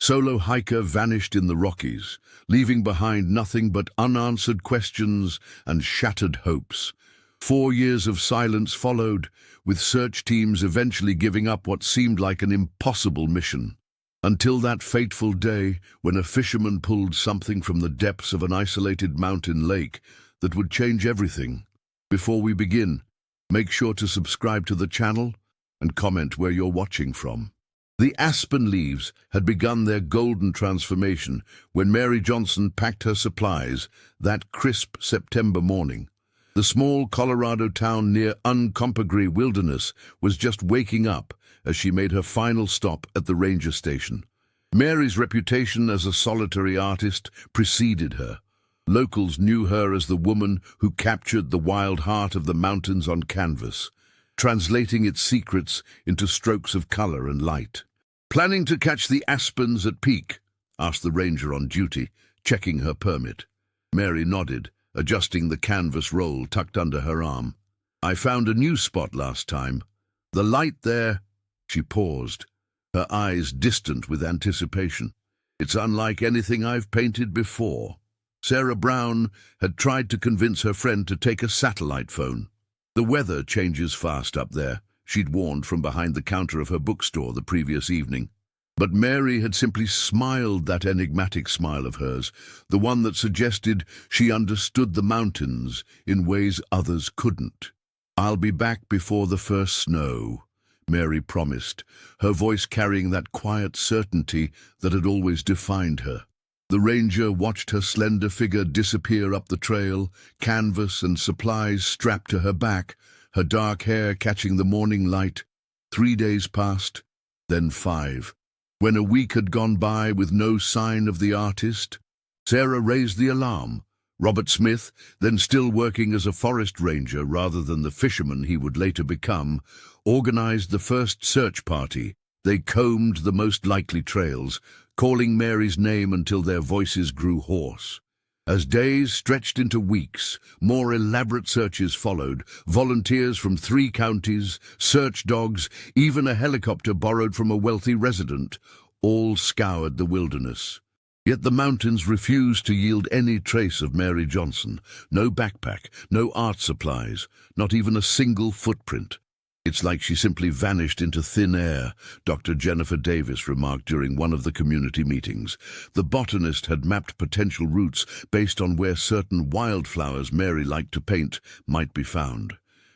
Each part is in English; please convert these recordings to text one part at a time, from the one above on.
Solo hiker vanished in the Rockies, leaving behind nothing but unanswered questions and shattered hopes. 4 years of silence followed, with search teams eventually giving up what seemed like an impossible mission. Until that fateful day when a fisherman pulled something from the depths of an isolated mountain lake that would change everything. Before we begin, make sure to subscribe to the channel and comment where you're watching from. The aspen leaves had begun their golden transformation when Mary Johnson packed her supplies that crisp September morning. The small Colorado town near Uncompahgre Wilderness was just waking up as she made her final stop at the ranger station. Mary's reputation as a solitary artist preceded her. Locals knew her as the woman who captured the wild heart of the mountains on canvas, translating its secrets into strokes of color and light. "Planning to catch the aspens at peak?" asked the ranger on duty, checking her permit. Mary nodded, adjusting the canvas roll tucked under her arm. "I found a new spot last time. The light there—" She paused, her eyes distant with anticipation. "It's unlike anything I've painted before." Sarah Brown had tried to convince her friend to take a satellite phone. "The weather changes fast up there," she'd warned from behind the counter of her bookstore the previous evening. But Mary had simply smiled that enigmatic smile of hers, the one that suggested she understood the mountains in ways others couldn't. "I'll be back before the first snow," Mary promised, her voice carrying that quiet certainty that had always defined her. The ranger watched her slender figure disappear up the trail, canvas and supplies strapped to her back, her dark hair catching the morning light. 3 days passed, then 5. When a week had gone by with no sign of the artist, Sarah raised the alarm. Robert Smith, then still working as a forest ranger rather than the fisherman he would later become, organized the first search party. They combed the most likely trails, calling Mary's name until their voices grew hoarse. As days stretched into weeks, more elaborate searches followed. Volunteers from 3 counties, search dogs, even a helicopter borrowed from a wealthy resident, all scoured the wilderness. Yet the mountains refused to yield any trace of Mary Johnson. No backpack, no art supplies, not even a single footprint. "It's like she simply vanished into thin air," Dr. Jennifer Davis remarked during one of the community meetings. The botanist had mapped potential routes based on where certain wildflowers Mary liked to paint might be found.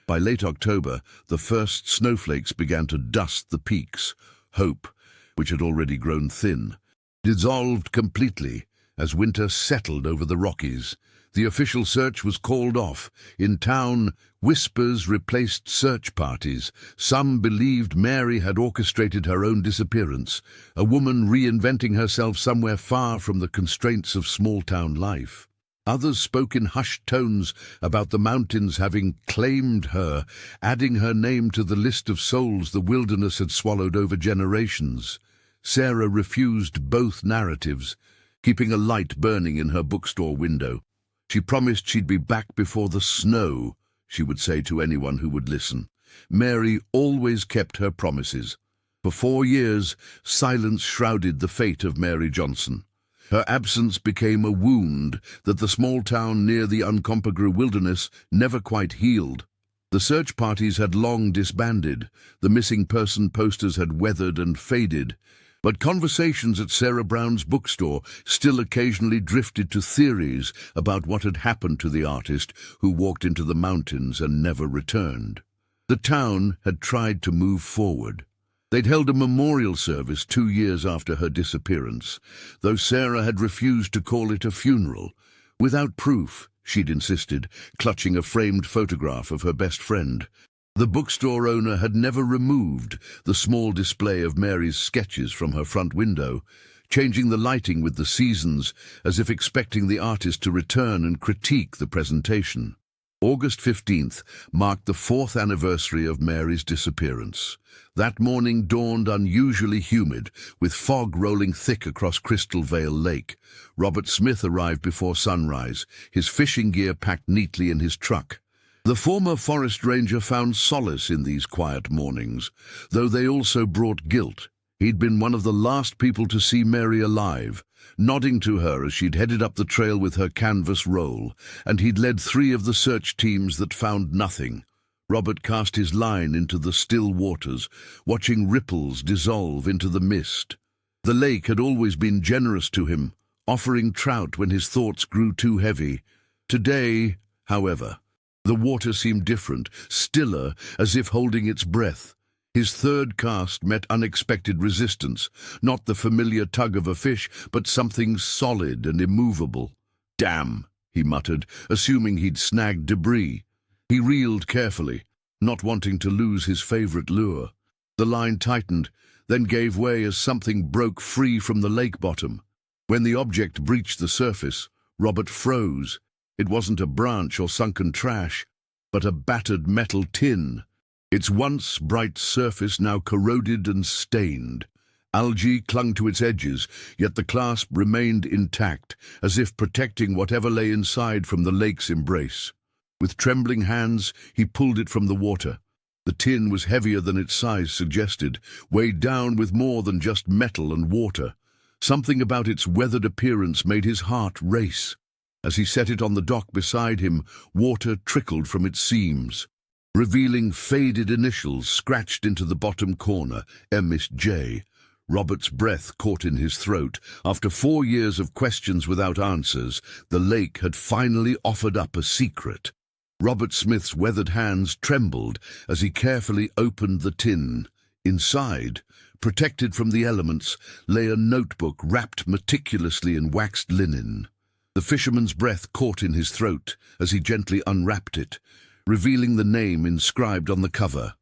By late October, the first snowflakes began to dust the peaks. Hope, which had already grown thin, dissolved completely as winter settled over the Rockies. The official search was called off. In town, whispers replaced search parties. Some believed Mary had orchestrated her own disappearance, a woman reinventing herself somewhere far from the constraints of small-town life. Others spoke in hushed tones about the mountains having claimed her, adding her name to the list of souls the wilderness had swallowed over generations. Sarah refused both narratives, keeping a light burning in her bookstore window. She promised she'd be back before the snow, she would say to anyone who would listen. Mary always kept her promises. For 4 years, silence shrouded the fate of Mary Johnson. Her absence became a wound that the small town near the Uncompahgre Wilderness never quite healed. The search parties had long disbanded. The missing person posters had weathered and faded. But conversations at Sarah Brown's bookstore still occasionally drifted to theories about what had happened to the artist who walked into the mountains and never returned. The town had tried to move forward. They'd held a memorial service 2 years after her disappearance, though Sarah had refused to call it a funeral. Without proof, she'd insisted, clutching a framed photograph of her best friend. The bookstore owner had never removed the small display of Mary's sketches from her front window, changing the lighting with the seasons as if expecting the artist to return and critique the presentation. August 15th marked the 4th anniversary of Mary's disappearance. That morning dawned unusually humid, with fog rolling thick across Crystal Vale Lake. Robert Smith arrived before sunrise, his fishing gear packed neatly in his truck. The former forest ranger found solace in these quiet mornings, though they also brought guilt. He'd been one of the last people to see Mary alive, nodding to her as she'd headed up the trail with her canvas roll, and he'd led 3 of the search teams that found nothing. Robert cast his line into the still waters, watching ripples dissolve into the mist. The lake had always been generous to him, offering trout when his thoughts grew too heavy. Today, however, the water seemed different, stiller, as if holding its breath. His 3rd cast met unexpected resistance, not the familiar tug of a fish, but something solid and immovable. "Damn," he muttered, assuming he'd snagged debris. He reeled carefully, not wanting to lose his favorite lure. The line tightened, then gave way as something broke free from the lake bottom. When the object breached the surface, Robert froze. It wasn't a branch or sunken trash, but a battered metal tin. Its once bright surface now corroded and stained. Algae clung to its edges, yet the clasp remained intact, as if protecting whatever lay inside from the lake's embrace. With trembling hands, he pulled it from the water. The tin was heavier than its size suggested, weighed down with more than just metal and water. Something about its weathered appearance made his heart race. As he set it on the dock beside him, water trickled from its seams, revealing faded initials scratched into the bottom corner, MSJ. Robert's breath caught in his throat. After 4 years of questions without answers, the lake had finally offered up a secret. Robert Smith's weathered hands trembled as he carefully opened the tin. Inside, protected from the elements, lay a notebook wrapped meticulously in waxed linen. The fisherman's breath caught in his throat as he gently unwrapped it, revealing the name inscribed on the cover,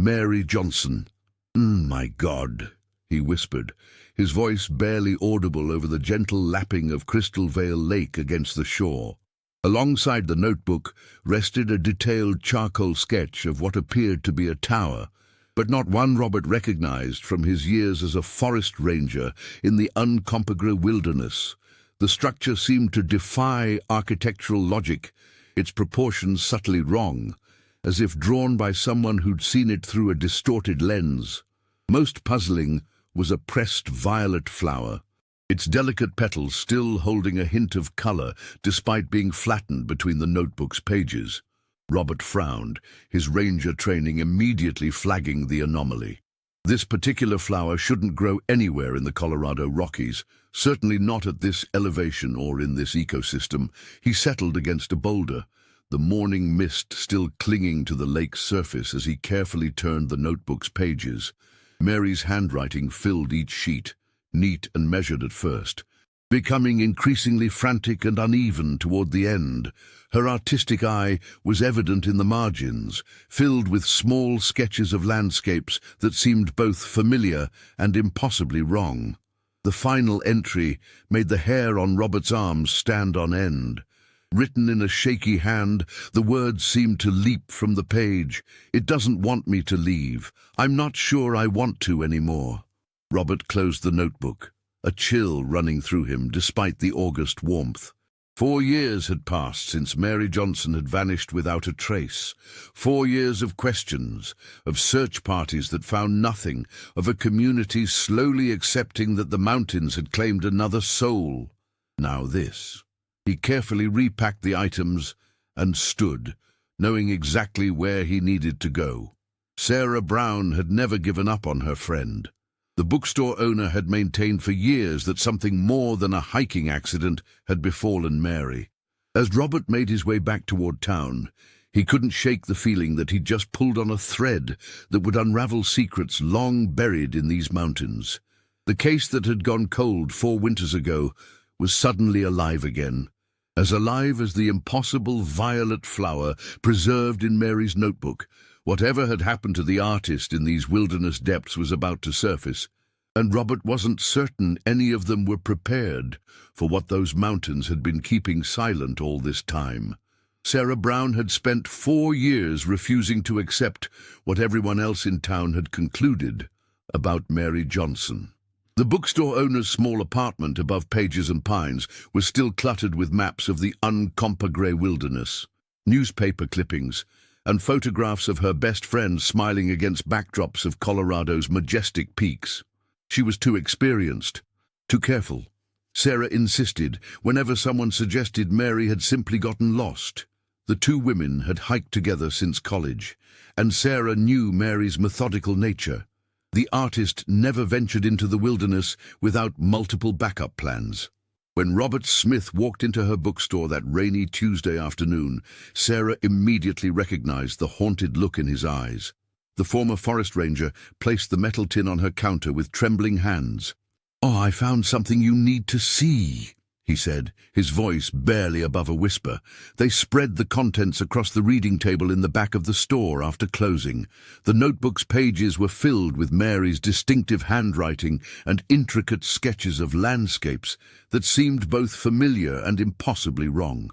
Mary Johnson. My God," he whispered, his voice barely audible over the gentle lapping of Crystal Vale Lake against the shore. Alongside the notebook rested a detailed charcoal sketch of what appeared to be a tower, but not one Robert recognized from his years as a forest ranger in the Uncompahgre wilderness. The structure seemed to defy architectural logic, its proportions subtly wrong, as if drawn by someone who'd seen it through a distorted lens. Most puzzling was a pressed violet flower, its delicate petals still holding a hint of color despite being flattened between the notebook's pages. Robert frowned, his ranger training immediately flagging the anomaly. This particular flower shouldn't grow anywhere in the Colorado Rockies, certainly not at this elevation or in this ecosystem. He settled against a boulder, the morning mist still clinging to the lake's surface as he carefully turned the notebook's pages. Mary's handwriting filled each sheet, neat and measured at first, becoming increasingly frantic and uneven toward the end. Her artistic eye was evident in the margins, filled with small sketches of landscapes that seemed both familiar and impossibly wrong. The final entry made the hair on Robert's arms stand on end. Written in a shaky hand, the words seemed to leap from the page. "It doesn't want me to leave. I'm not sure I want to anymore." Robert closed the notebook, a chill running through him despite the August warmth. 4 years had passed since Mary Johnson had vanished without a trace. 4 years of questions, of search parties that found nothing, of a community slowly accepting that the mountains had claimed another soul. Now this. He carefully repacked the items and stood, knowing exactly where he needed to go. Sarah Brown had never given up on her friend. The bookstore owner had maintained for years that something more than a hiking accident had befallen Mary. As Robert made his way back toward town, he couldn't shake the feeling that he'd just pulled on a thread that would unravel secrets long buried in these mountains. The case that had gone cold 4 winters ago was suddenly alive again, as alive as the impossible violet flower preserved in Mary's notebook. Whatever had happened to the artist in these wilderness depths was about to surface, and Robert wasn't certain any of them were prepared for what those mountains had been keeping silent all this time. Sarah Brown had spent 4 years refusing to accept what everyone else in town had concluded about Mary Johnson. The bookstore owner's small apartment above Pages and Pines was still cluttered with maps of the Uncompahgre wilderness, newspaper clippings, and photographs of her best friend smiling against backdrops of Colorado's majestic peaks. She was too experienced, too careful. Sarah insisted whenever someone suggested Mary had simply gotten lost. The two women had hiked together since college, and Sarah knew Mary's methodical nature. The artist never ventured into the wilderness without multiple backup plans. When Robert Smith walked into her bookstore that rainy Tuesday afternoon, Sarah immediately recognized the haunted look in his eyes. The former forest ranger placed the metal tin on her counter with trembling hands. "Oh, I found something you need to see," he said, his voice barely above a whisper. They spread the contents across the reading table in the back of the store after closing. The notebook's pages were filled with Mary's distinctive handwriting and intricate sketches of landscapes that seemed both familiar and impossibly wrong.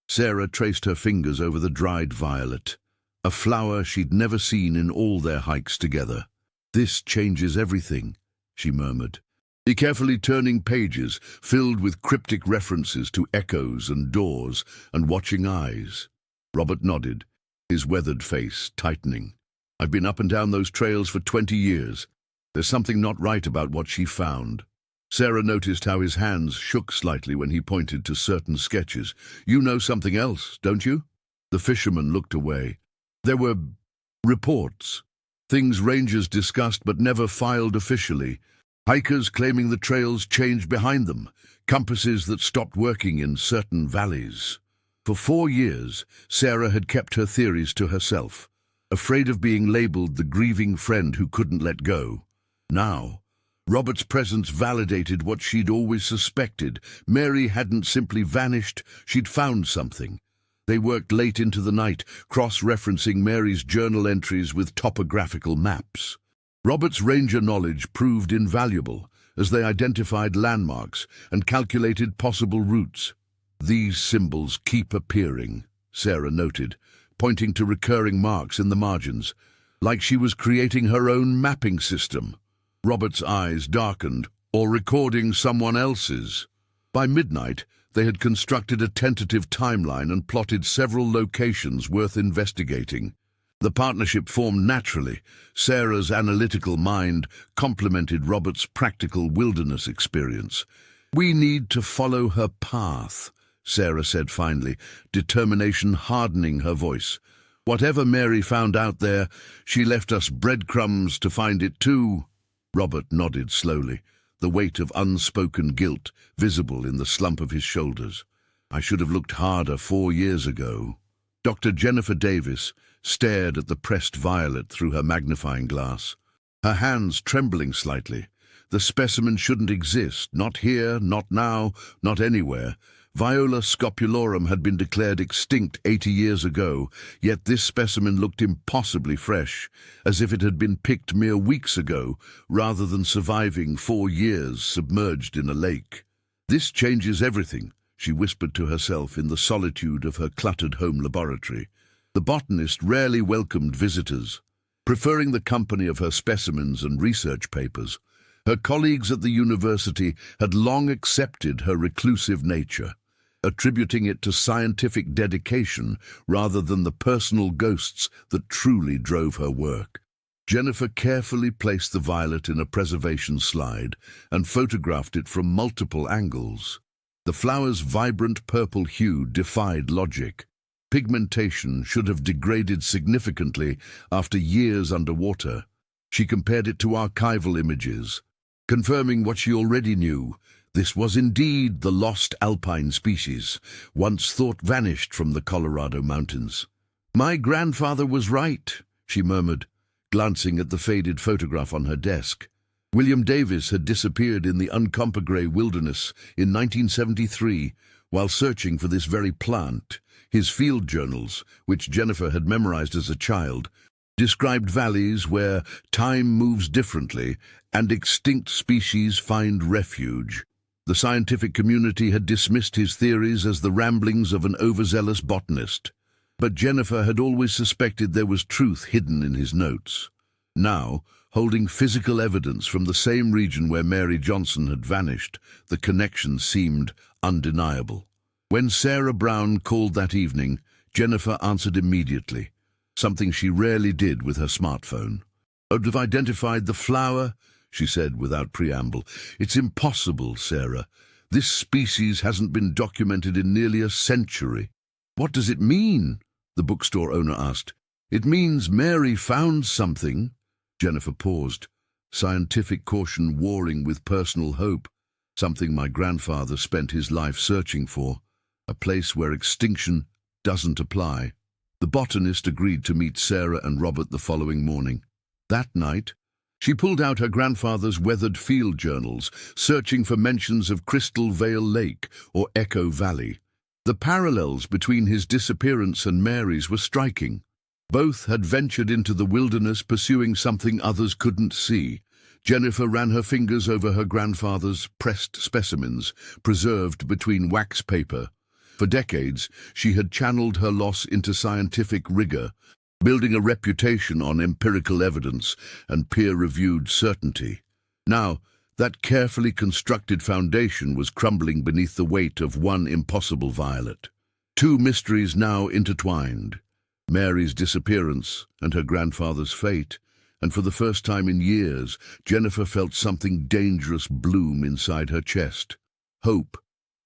Sarah traced her fingers over the dried violet, a flower she'd never seen in all their hikes together. "This changes everything," she murmured. He carefully turning pages filled with cryptic references to echoes and doors and watching eyes. Robert nodded, his weathered face tightening. "I've been up and down those trails for 20 years. There's something not right about what she found." Sarah noticed how his hands shook slightly when he pointed to certain sketches. "You know something else, don't you?" The fisherman looked away. "There were reports, things rangers discussed but never filed officially. Hikers claiming the trails changed behind them, compasses that stopped working in certain valleys." For 4 years, Sarah had kept her theories to herself, afraid of being labeled the grieving friend who couldn't let go. Now, Robert's presence validated what she'd always suspected. Mary hadn't simply vanished, she'd found something. They worked late into the night, cross-referencing Mary's journal entries with topographical maps. Robert's ranger knowledge proved invaluable as they identified landmarks and calculated possible routes. "These symbols keep appearing," Sarah noted, pointing to recurring marks in the margins, like she was creating her own mapping system. Robert's eyes darkened, or recording someone else's. By midnight, they had constructed a tentative timeline and plotted several locations worth investigating. The partnership formed naturally. Sarah's analytical mind complemented Robert's practical wilderness experience. "We need to follow her path," Sarah said finally, determination hardening her voice. "Whatever Mary found out there, she left us breadcrumbs to find it too." Robert nodded slowly, the weight of unspoken guilt visible in the slump of his shoulders. "I should have looked harder 4 years ago." Dr. Jennifer Davis stared at the pressed violet through her magnifying glass, her hands trembling slightly. The specimen shouldn't exist, not here, not now, not anywhere. Viola scopulorum had been declared extinct 80 years ago, yet this specimen looked impossibly fresh, as if it had been picked mere weeks ago, rather than surviving 4 years submerged in a lake. "This changes everything," she whispered to herself in the solitude of her cluttered home laboratory. The botanist rarely welcomed visitors, preferring the company of her specimens and research papers. Her colleagues at the university had long accepted her reclusive nature, attributing it to scientific dedication rather than the personal ghosts that truly drove her work. Jennifer carefully placed the violet in a preservation slide and photographed it from multiple angles. The flower's vibrant purple hue defied logic. Pigmentation should have degraded significantly after years underwater. She compared it to archival images, confirming what she already knew. This was indeed the lost alpine species, once thought vanished from the Colorado mountains. "My grandfather was right," she murmured, glancing at the faded photograph on her desk. William Davis had disappeared in the Uncompahgre wilderness in 1973 while searching for this very plant. His field journals, which Jennifer had memorized as a child, described valleys where time moves differently and extinct species find refuge. The scientific community had dismissed his theories as the ramblings of an overzealous botanist, but Jennifer had always suspected there was truth hidden in his notes. Now, holding physical evidence from the same region where Mary Johnson had vanished, the connection seemed undeniable. When Sarah Brown called that evening, Jennifer answered immediately, something she rarely did with her smartphone. "I'd have identified the flower," she said without preamble. "It's impossible, Sarah. This species hasn't been documented in nearly a century." "What does it mean?" the bookstore owner asked. "It means Mary found something." Jennifer paused, scientific caution warring with personal hope. "Something my grandfather spent his life searching for, a place where extinction doesn't apply." The botanist agreed to meet Sarah and Robert the following morning. That night, she pulled out her grandfather's weathered field journals, searching for mentions of Crystal Vale Lake or Echo Valley. The parallels between his disappearance and Mary's were striking. Both had ventured into the wilderness pursuing something others couldn't see. Jennifer ran her fingers over her grandfather's pressed specimens, preserved between wax paper. For decades, she had channeled her loss into scientific rigor, building a reputation on empirical evidence and peer-reviewed certainty. Now, that carefully constructed foundation was crumbling beneath the weight of one impossible violet. Two mysteries now intertwined: Mary's disappearance and her grandfather's fate. And for the first time in years, Jennifer felt something dangerous bloom inside her chest. Hope.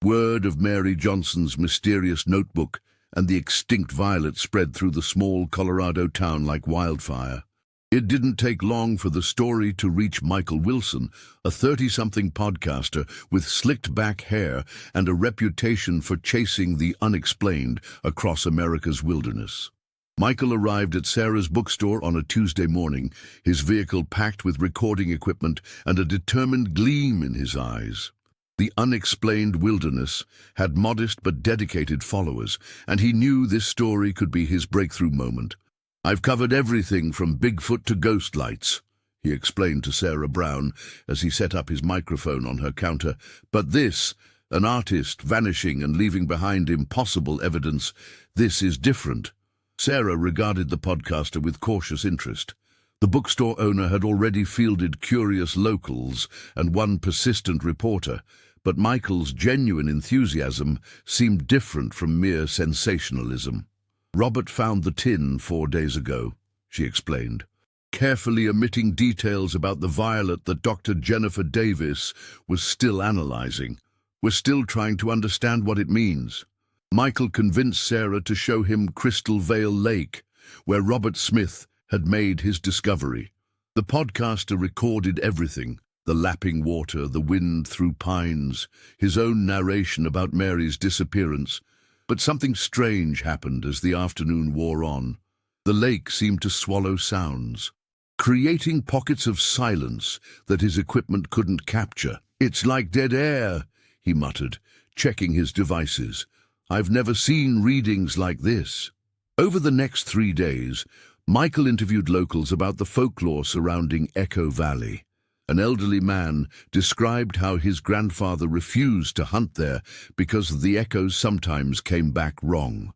Word of Mary Johnson's mysterious notebook and the extinct violet spread through the small Colorado town like wildfire. It didn't take long for the story to reach Michael Wilson, a 30-something podcaster with slicked-back hair and a reputation for chasing the unexplained across America's wilderness. Michael arrived at Sarah's bookstore on a Tuesday morning, his vehicle packed with recording equipment and a determined gleam in his eyes. The unexplained wilderness had modest but dedicated followers, and he knew this story could be his breakthrough moment. "I've covered everything from Bigfoot to ghost lights," he explained to Sarah Brown as he set up his microphone on her counter. "But this, an artist vanishing and leaving behind impossible evidence, this is different." Sarah regarded the podcaster with cautious interest. The bookstore owner had already fielded curious locals and one persistent reporter, but Michael's genuine enthusiasm seemed different from mere sensationalism. "Robert found the tin 4 days ago," she explained, carefully omitting details about the violet that Dr. Jennifer Davis was still analyzing. "We're still trying to understand what it means." Michael convinced Sarah to show him Crystal Vale Lake, where Robert Smith had made his discovery. The podcaster recorded everything: the lapping water, the wind through pines, his own narration about Mary's disappearance. But something strange happened as the afternoon wore on. The lake seemed to swallow sounds, creating pockets of silence that his equipment couldn't capture. "It's like dead air," he muttered, checking his devices. "I've never seen readings like this." Over the next 3 days, Michael interviewed locals about the folklore surrounding Echo Valley. An elderly man described how his grandfather refused to hunt there because the echoes sometimes came back wrong.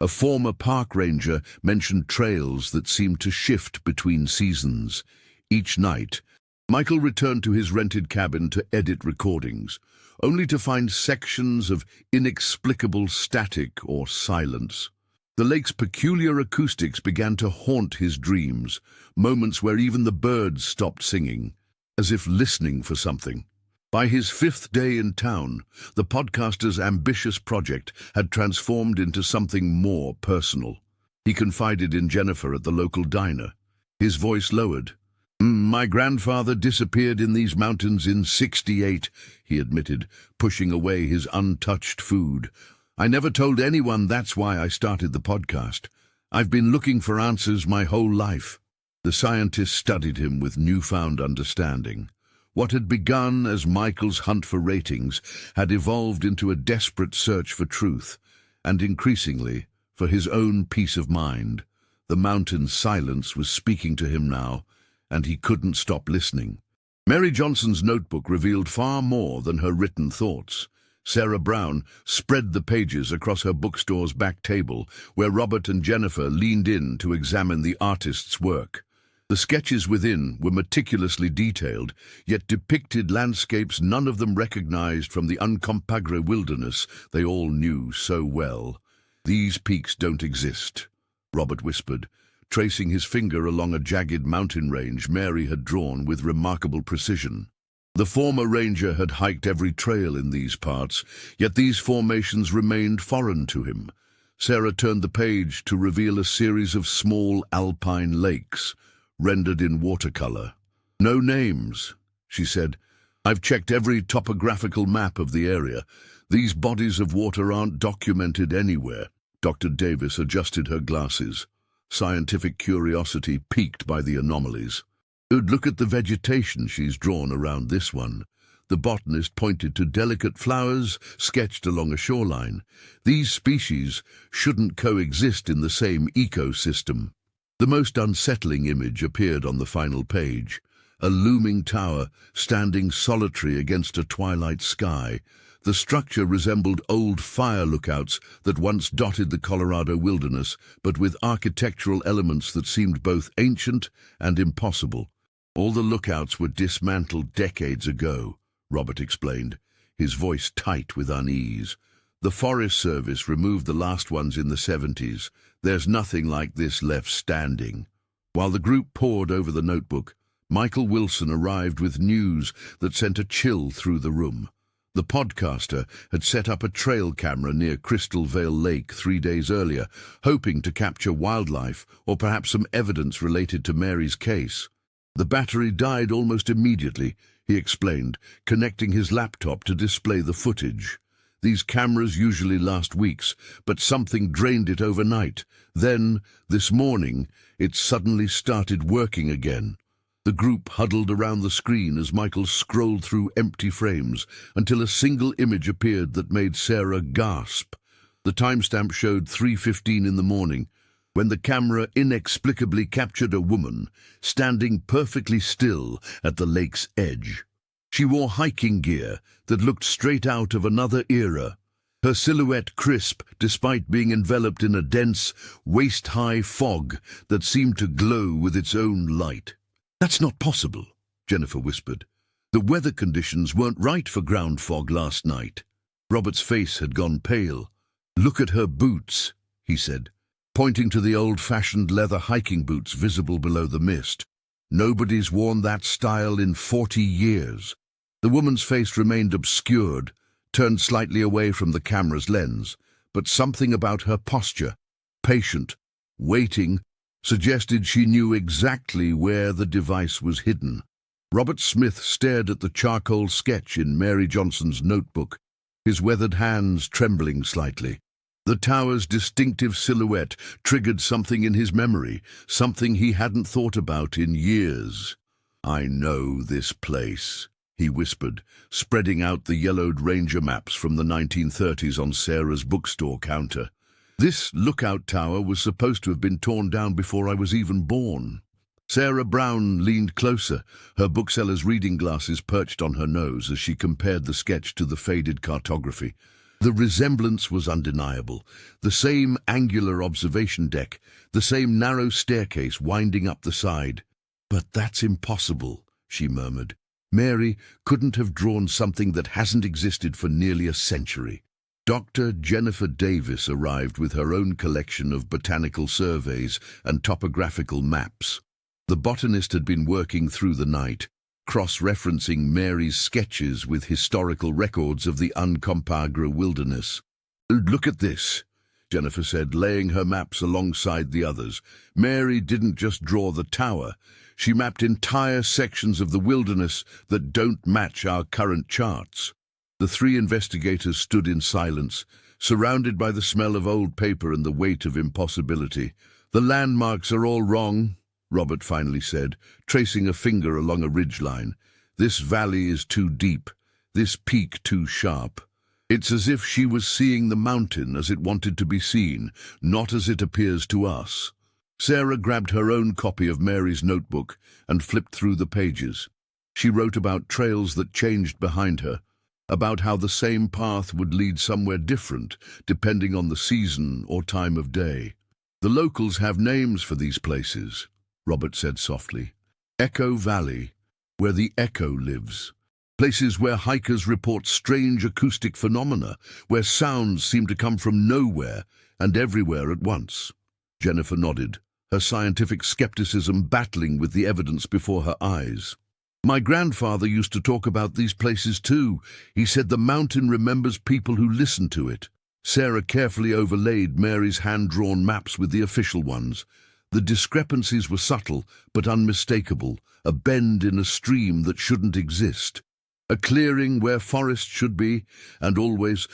A former park ranger mentioned trails that seemed to shift between seasons. Each night, Michael returned to his rented cabin to edit recordings, only to find sections of inexplicable static or silence. The lake's peculiar acoustics began to haunt his dreams, moments where even the birds stopped singing, as if listening for something. By his 5th day in town, the podcaster's ambitious project had transformed into something more personal. He confided in Jennifer at the local diner. His voice lowered. "My grandfather disappeared in these mountains in '68, he admitted, pushing away his untouched food. "I never told anyone that's why I started the podcast. I've been looking for answers my whole life." The scientist studied him with newfound understanding. What had begun as Michael's hunt for ratings had evolved into a desperate search for truth, and increasingly, for his own peace of mind. The mountain's silence was speaking to him now, and he couldn't stop listening. Mary Johnson's notebook revealed far more than her written thoughts. Sarah Brown spread the pages across her bookstore's back table, where Robert and Jennifer leaned in to examine the artist's work. The sketches within were meticulously detailed, yet depicted landscapes none of them recognized from the Uncompahgre wilderness they all knew so well. "These peaks don't exist," Robert whispered, tracing his finger along a jagged mountain range Mary had drawn with remarkable precision. The former ranger had hiked every trail in these parts, yet these formations remained foreign to him. Sarah turned the page to reveal a series of small alpine lakes, rendered in watercolor. "No names," she said. "I've checked every topographical map of the area. These bodies of water aren't documented anywhere." Dr. Davis adjusted her glasses, scientific curiosity piqued by the anomalies. "Look at the vegetation she's drawn around this one." The botanist pointed to delicate flowers sketched along a shoreline. "These species shouldn't coexist in the same ecosystem." The most unsettling image appeared on the final page. A looming tower standing solitary against a twilight sky. The structure resembled old fire lookouts that once dotted the Colorado wilderness, but with architectural elements that seemed both ancient and impossible. "All the lookouts were dismantled decades ago," Robert explained, his voice tight with unease. "The Forest Service removed the last ones in the 70s. There's nothing like this left standing." While the group pored over the notebook, Michael Wilson arrived with news that sent a chill through the room. The podcaster had set up a trail camera near Crystal Vale Lake 3 days earlier, hoping to capture wildlife or perhaps some evidence related to Mary's case. "The battery died almost immediately," he explained, connecting his laptop to display the footage. "These cameras usually last weeks, but something drained it overnight. Then, this morning, it suddenly started working again." The group huddled around the screen as Michael scrolled through empty frames until a single image appeared that made Sarah gasp. The timestamp showed 3:15 in the morning, when the camera inexplicably captured a woman standing perfectly still at the lake's edge. She wore hiking gear that looked straight out of another era, her silhouette crisp despite being enveloped in a dense, waist-high fog that seemed to glow with its own light. "That's not possible," Jennifer whispered. "The weather conditions weren't right for ground fog last night." Robert's face had gone pale. "Look at her boots," he said, pointing to the old-fashioned leather hiking boots visible below the mist. "Nobody's worn that style in 40 years. The woman's face remained obscured, turned slightly away from the camera's lens, but something about her posture, patient, waiting, suggested she knew exactly where the device was hidden. Robert Smith stared at the charcoal sketch in Mary Johnson's notebook, his weathered hands trembling slightly. The tower's distinctive silhouette triggered something in his memory, something he hadn't thought about in years. "I know this place," he whispered, spreading out the yellowed ranger maps from the 1930s on Sarah's bookstore counter. "This lookout tower was supposed to have been torn down before I was even born." Sarah Brown leaned closer, her bookseller's reading glasses perched on her nose as she compared the sketch to the faded cartography. The resemblance was undeniable. The same angular observation deck, the same narrow staircase winding up the side. "But that's impossible," she murmured. "Mary couldn't have drawn something that hasn't existed for nearly a century." Dr. Jennifer Davis arrived with her own collection of botanical surveys and topographical maps. The botanist had been working through the night, cross-referencing Mary's sketches with historical records of the Uncompahgre wilderness. "Look at this," Jennifer said, laying her maps alongside the others. "Mary didn't just draw the tower. She mapped entire sections of the wilderness that don't match our current charts." The three investigators stood in silence, surrounded by the smell of old paper and the weight of impossibility. "The landmarks are all wrong," Robert finally said, tracing a finger along a ridgeline. "This valley is too deep, this peak too sharp." It's as if she was seeing the mountain as it wanted to be seen, not as it appears to us. Sarah grabbed her own copy of Mary's notebook and flipped through the pages. She wrote about trails that changed behind her, about how the same path would lead somewhere different, depending on the season or time of day. "The locals have names for these places," Robert said softly. "Echo Valley, where the echo lives. Places where hikers report strange acoustic phenomena, where sounds seem to come from nowhere and everywhere at once." Jennifer nodded, her scientific skepticism battling with the evidence before her eyes. "My grandfather used to talk about these places too. He said the mountain remembers people who listen to it." Sarah carefully overlaid Mary's hand-drawn maps with the official ones. The discrepancies were subtle but unmistakable, a bend in a stream that shouldn't exist, a clearing where forest should be, and always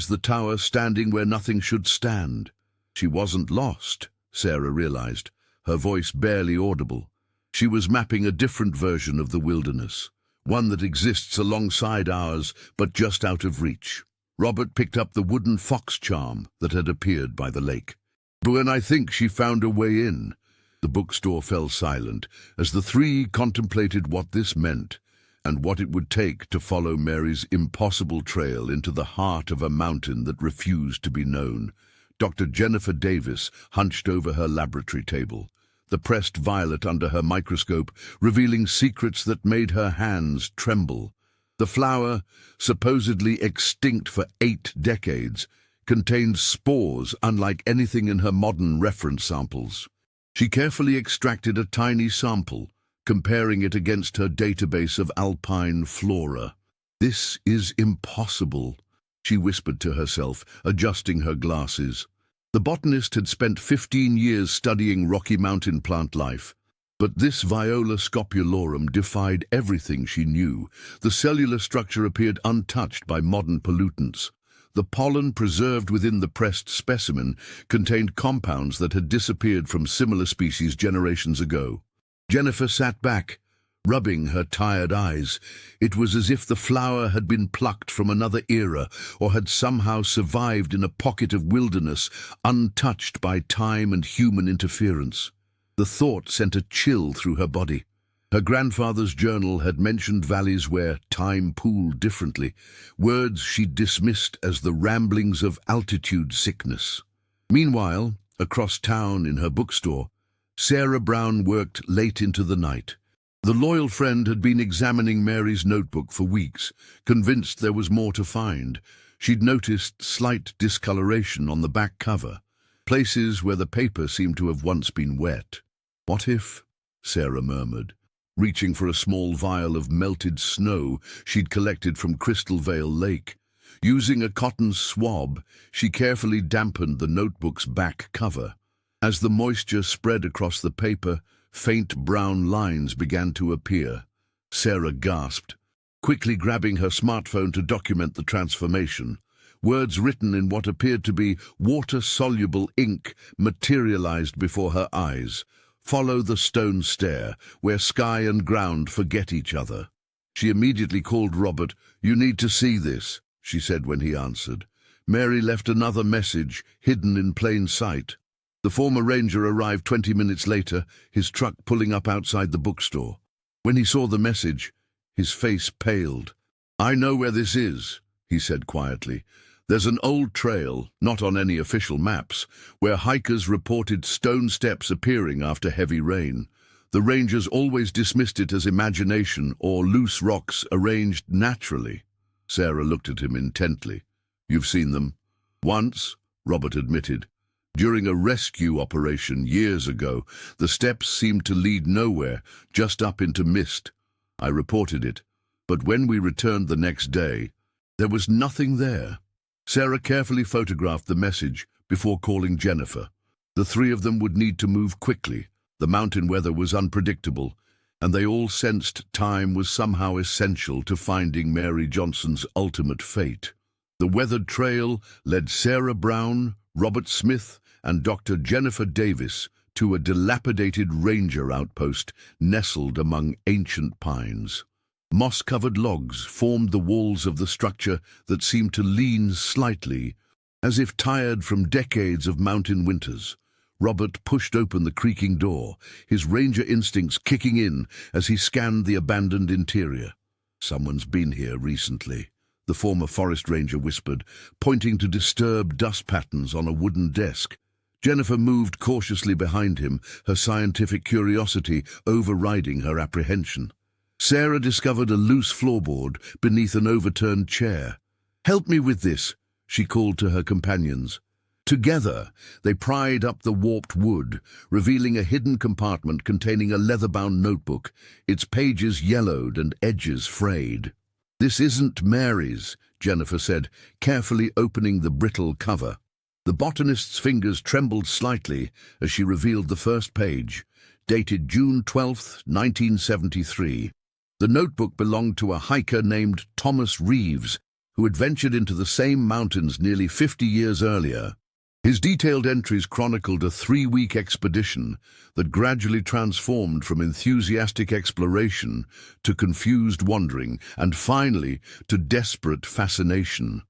the tower standing where nothing should stand. She wasn't lost, Sarah realized, her voice barely audible. She was mapping a different version of the wilderness, one that exists alongside ours, but just out of reach. Robert picked up the wooden fox charm that had appeared by the lake. "When I think she found a way in." The bookstore fell silent as the three contemplated what this meant and what it would take to follow Mary's impossible trail into the heart of a mountain that refused to be known. Dr. Jennifer Davis hunched over her laboratory table, the pressed violet under her microscope revealing secrets that made her hands tremble. The flower, supposedly extinct for 8 decades, contained spores unlike anything in her modern reference samples. She carefully extracted a tiny sample, comparing it against her database of alpine flora. "This is impossible," she whispered to herself, adjusting her glasses. The botanist had spent 15 years studying Rocky Mountain plant life, but this Viola scopularum defied everything she knew. The cellular structure appeared untouched by modern pollutants. The pollen preserved within the pressed specimen contained compounds that had disappeared from similar species generations ago. Jennifer sat back, rubbing her tired eyes. It was as if the flower had been plucked from another era or had somehow survived in a pocket of wilderness, untouched by time and human interference. The thought sent a chill through her body. Her grandfather's journal had mentioned valleys where time pooled differently, words she dismissed as the ramblings of altitude sickness. Meanwhile, across town in her bookstore, Sarah Brown worked late into the night. The loyal friend had been examining Mary's notebook for weeks, convinced there was more to find. She'd noticed slight discoloration on the back cover, places where the paper seemed to have once been wet. "What if?" Sarah murmured, reaching for a small vial of melted snow she'd collected from Crystal Vale Lake. Using a cotton swab, she carefully dampened the notebook's back cover. As the moisture spread across the paper, faint brown lines began to appear. Sarah gasped, quickly grabbing her smartphone to document the transformation. Words written in what appeared to be water-soluble ink materialized before her eyes. "Follow the stone stair, where sky and ground forget each other." She immediately called Robert. "You need to see this," she said when he answered. Mary left another message, hidden in plain sight. The former ranger arrived 20 minutes later, his truck pulling up outside the bookstore. When he saw the message, his face paled. "I know where this is," he said quietly. "There's an old trail, not on any official maps, where hikers reported stone steps appearing after heavy rain. The rangers always dismissed it as imagination or loose rocks arranged naturally." Sarah looked at him intently. "You've seen them?" "Once," Robert admitted. "During a rescue operation years ago, the steps seemed to lead nowhere, just up into mist. I reported it, but when we returned the next day, there was nothing there." Sarah carefully photographed the message before calling Jennifer. The three of them would need to move quickly. The mountain weather was unpredictable, and they all sensed time was somehow essential to finding Mary Johnson's ultimate fate. The weathered trail led Sarah Brown, Robert Smith, and Dr. Jennifer Davis to a dilapidated ranger outpost nestled among ancient pines. Moss-covered logs formed the walls of the structure that seemed to lean slightly, as if tired from decades of mountain winters. Robert pushed open the creaking door, his ranger instincts kicking in as he scanned the abandoned interior. "Someone's been here recently," the former forest ranger whispered, pointing to disturbed dust patterns on a wooden desk. Jennifer moved cautiously behind him, her scientific curiosity overriding her apprehension. Sarah discovered a loose floorboard beneath an overturned chair. "Help me with this," she called to her companions. Together, they pried up the warped wood, revealing a hidden compartment containing a leather-bound notebook, its pages yellowed and edges frayed. "This isn't Mary's," Jennifer said, carefully opening the brittle cover. The botanist's fingers trembled slightly as she revealed the first page, dated June 12, 1973. The notebook belonged to a hiker named Thomas Reeves, who had ventured into the same mountains nearly 50 years earlier. His detailed entries chronicled a 3-week expedition that gradually transformed from enthusiastic exploration to confused wandering and finally to desperate fascination.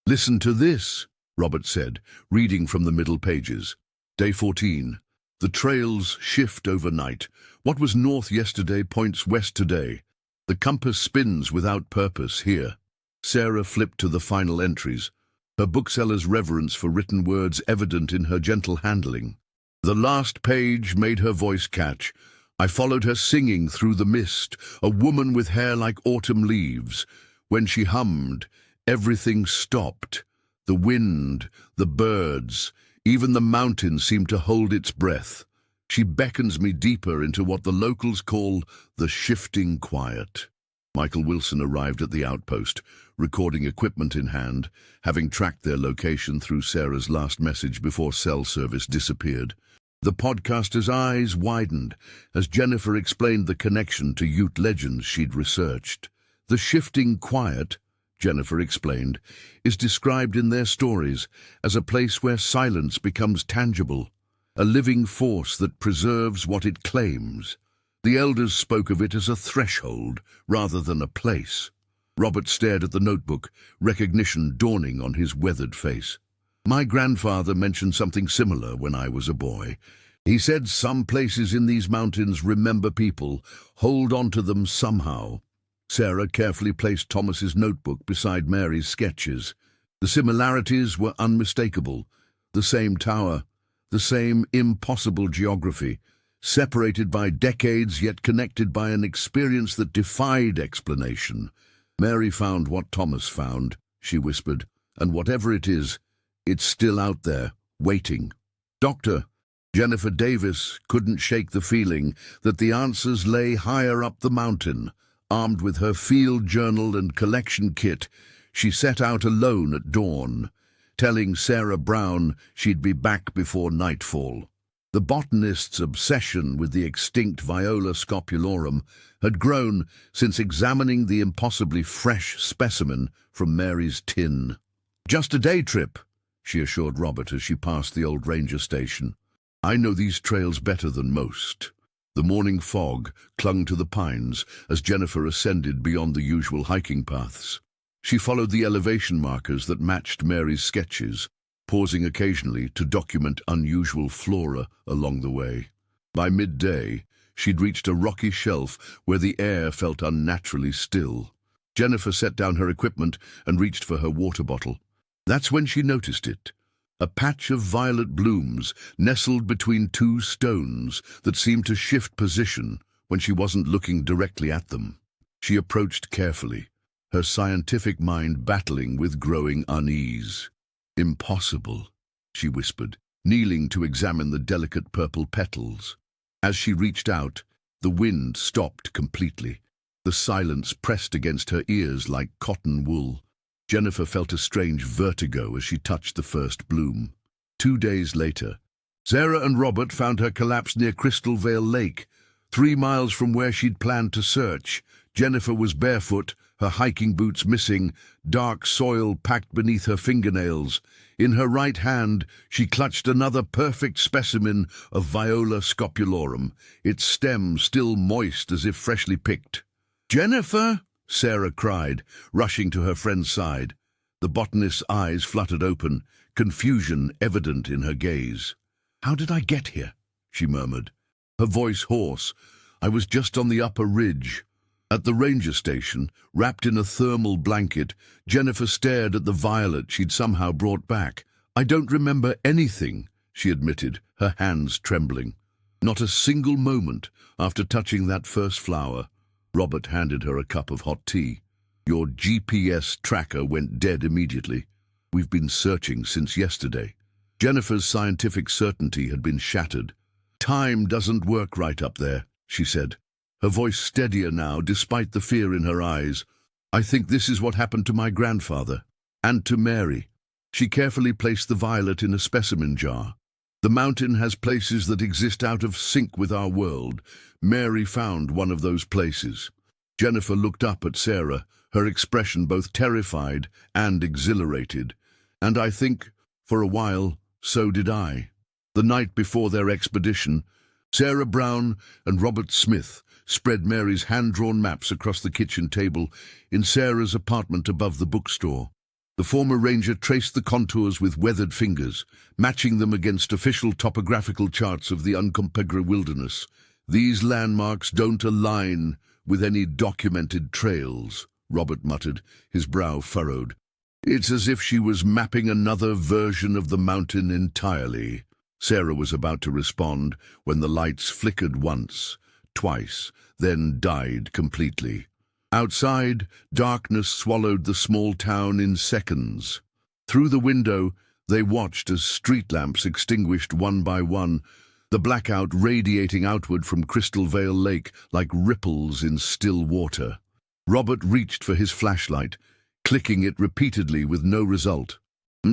"Listen to this," Robert said, reading from the middle pages. Day 14. The trails shift overnight. What was north yesterday points west today. The compass spins without purpose here. Sarah flipped to the final entries, her bookseller's reverence for written words evident in her gentle handling. The last page made her voice catch. "I followed her singing through the mist, a woman with hair like autumn leaves. When she hummed, everything stopped. The wind, the birds, even the mountain seemed to hold its breath. She beckons me deeper into what the locals call the shifting quiet." Michael Wilson arrived at the outpost, recording equipment in hand, having tracked their location through Sarah's last message before cell service disappeared. The podcaster's eyes widened as Jennifer explained the connection to Ute legends she'd researched. The shifting quiet, Jennifer explained, is described in their stories as a place where silence becomes tangible, a living force that preserves what it claims. The elders spoke of it as a threshold rather than a place. Robert stared at the notebook, recognition dawning on his weathered face. "My grandfather mentioned something similar when I was a boy. He said some places in these mountains remember people, hold on to them somehow." Sarah carefully placed Thomas's notebook beside Mary's sketches. The similarities were unmistakable. The same tower, the same impossible geography, separated by decades yet connected by an experience that defied explanation. "Mary found what Thomas found," she whispered, "and whatever it is, it's still out there, waiting." Doctor Jennifer Davis couldn't shake the feeling that the answers lay higher up the mountain. Armed with her field journal and collection kit, she set out alone at dawn, telling Sarah Brown she'd be back before nightfall. The botanist's obsession with the extinct Viola scopularum had grown since examining the impossibly fresh specimen from Mary's tin. "Just a day trip," she assured Robert as she passed the old ranger station. "I know these trails better than most." The morning fog clung to the pines as Jennifer ascended beyond the usual hiking paths. She followed the elevation markers that matched Mary's sketches, pausing occasionally to document unusual flora along the way. By midday, she'd reached a rocky shelf where the air felt unnaturally still. Jennifer set down her equipment and reached for her water bottle. That's when she noticed it. A patch of violet blooms nestled between two stones that seemed to shift position when she wasn't looking directly at them. She approached carefully, her scientific mind battling with growing unease. "Impossible," she whispered, kneeling to examine the delicate purple petals. As she reached out, the wind stopped completely. The silence pressed against her ears like cotton wool. Jennifer felt a strange vertigo as she touched the first bloom. 2 days later, Sarah and Robert found her collapsed near Crystal Vale Lake, 3 miles from where she'd planned to search. Jennifer was barefoot, her hiking boots missing, dark soil packed beneath her fingernails. In her right hand, she clutched another perfect specimen of Viola scopularum, its stem still moist as if freshly picked. "Jennifer!" Sarah cried, rushing to her friend's side. The botanist's eyes fluttered open, confusion evident in her gaze. "How did I get here?" she murmured, her voice hoarse. "I was just on the upper ridge." At the ranger station, wrapped in a thermal blanket, Jennifer stared at the violet she'd somehow brought back. "I don't remember anything," she admitted, her hands trembling. "Not a single moment after touching that first flower." Robert handed her a cup of hot tea. "Your GPS tracker went dead immediately. We've been searching since yesterday." Jennifer's scientific certainty had been shattered. "Time doesn't work right up there," she said, her voice steadier now despite the fear in her eyes. "I think this is what happened to my grandfather. And to Mary." She carefully placed the violet in a specimen jar. "The mountain has places that exist out of sync with our world. Mary found one of those places." Jennifer looked up at Sarah, her expression both terrified and exhilarated. "And I think, for a while, so did I." The night before their expedition, Sarah Brown and Robert Smith spread Mary's hand-drawn maps across the kitchen table in Sarah's apartment above the bookstore. The former ranger traced the contours with weathered fingers, matching them against official topographical charts of the Uncompahgre wilderness. "These landmarks don't align with any documented trails," Robert muttered, his brow furrowed. "It's as if she was mapping another version of the mountain entirely." Sarah was about to respond when the lights flickered once, twice, then died completely. Outside, darkness swallowed the small town in seconds. Through the window, they watched as street lamps extinguished one by one, the blackout radiating outward from Crystal Vale Lake like ripples in still water. Robert reached for his flashlight, clicking it repeatedly with no result.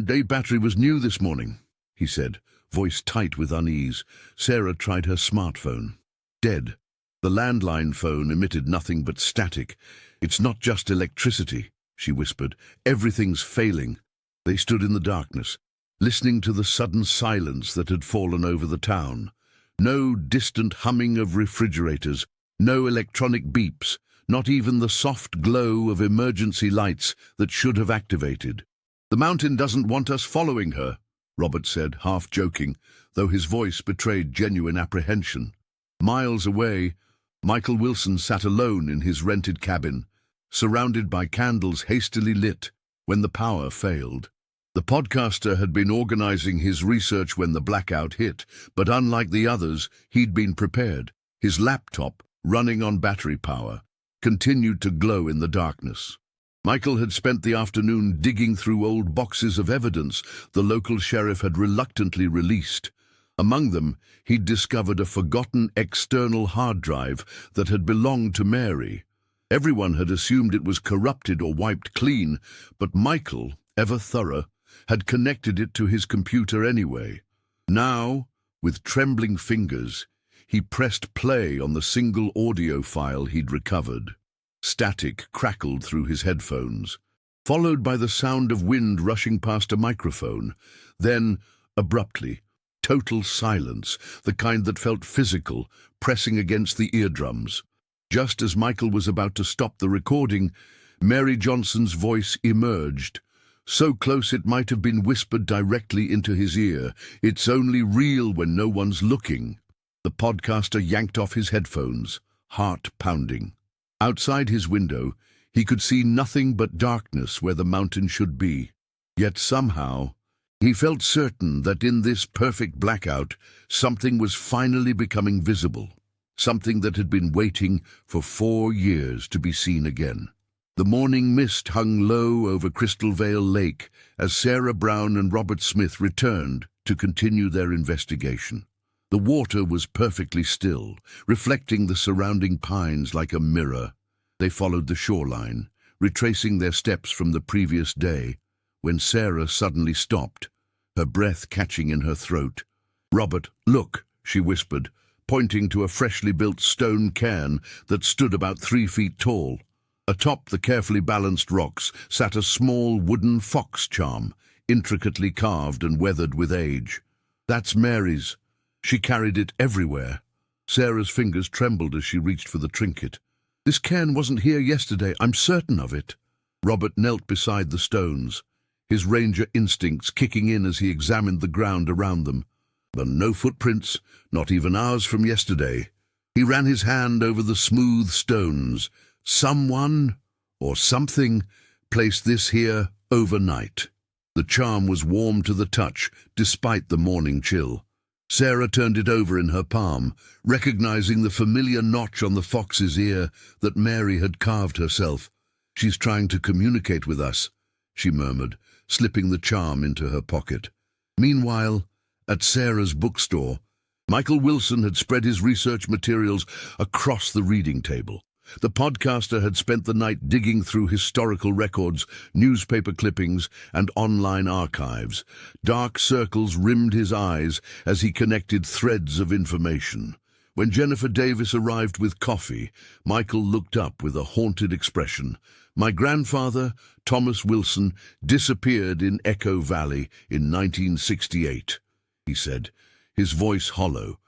"Day battery was new this morning," he said, voice tight with unease. Sarah tried her smartphone. Dead. The landline phone emitted nothing but static. "It's not just electricity," she whispered. "Everything's failing." They stood in the darkness, listening to the sudden silence that had fallen over the town. No distant humming of refrigerators, no electronic beeps, not even the soft glow of emergency lights that should have activated. "The mountain doesn't want us following her," Robert said, half joking, though his voice betrayed genuine apprehension. Miles away, Michael Wilson sat alone in his rented cabin, surrounded by candles hastily lit when the power failed. The podcaster had been organizing his research when the blackout hit, but unlike the others, he'd been prepared. His laptop, running on battery power, continued to glow in the darkness. Michael had spent the afternoon digging through old boxes of evidence the local sheriff had reluctantly released. Among them, he'd discovered a forgotten external hard drive that had belonged to Mary. Everyone had assumed it was corrupted or wiped clean, but Michael, ever thorough, had connected it to his computer anyway. Now, with trembling fingers, he pressed play on the single audio file he'd recovered. Static crackled through his headphones, followed by the sound of wind rushing past a microphone. Then, abruptly, total silence, the kind that felt physical, pressing against the eardrums. Just as Michael was about to stop the recording, Mary Johnson's voice emerged, so close it might have been whispered directly into his ear. "It's only real when no one's looking." The podcaster yanked off his headphones, heart pounding. Outside his window, he could see nothing but darkness where the mountain should be. Yet somehow, he felt certain that in this perfect blackout, something was finally becoming visible, something that had been waiting for 4 years to be seen again. The morning mist hung low over Crystal Vale Lake as Sarah Brown and Robert Smith returned to continue their investigation. The water was perfectly still, reflecting the surrounding pines like a mirror. They followed the shoreline, retracing their steps from the previous day, when Sarah suddenly stopped, her breath catching in her throat. "Robert, look," she whispered, pointing to a freshly built stone cairn that stood about 3 feet tall. Atop the carefully balanced rocks sat a small wooden fox charm, intricately carved and weathered with age. "That's Mary's. She carried it everywhere." Sarah's fingers trembled as she reached for the trinket. "This cairn wasn't here yesterday, I'm certain of it." Robert knelt beside the stones, his ranger instincts kicking in as he examined the ground around them. But no footprints, not even ours from yesterday. He ran his hand over the smooth stones. Someone, or something, placed this here overnight. The charm was warm to the touch, despite the morning chill. Sarah turned it over in her palm, recognizing the familiar notch on the fox's ear that Mary had carved herself. "She's trying to communicate with us," she murmured, slipping the charm into her pocket. Meanwhile, at Sarah's bookstore, Michael Wilson had spread his research materials across the reading table. The podcaster had spent the night digging through historical records, newspaper clippings, and online archives. Dark circles rimmed his eyes as he connected threads of information. When Jennifer Davis arrived with coffee, Michael looked up with a haunted expression. "My grandfather, Thomas Wilson, disappeared in Echo Valley in 1968, he said, his voice hollow.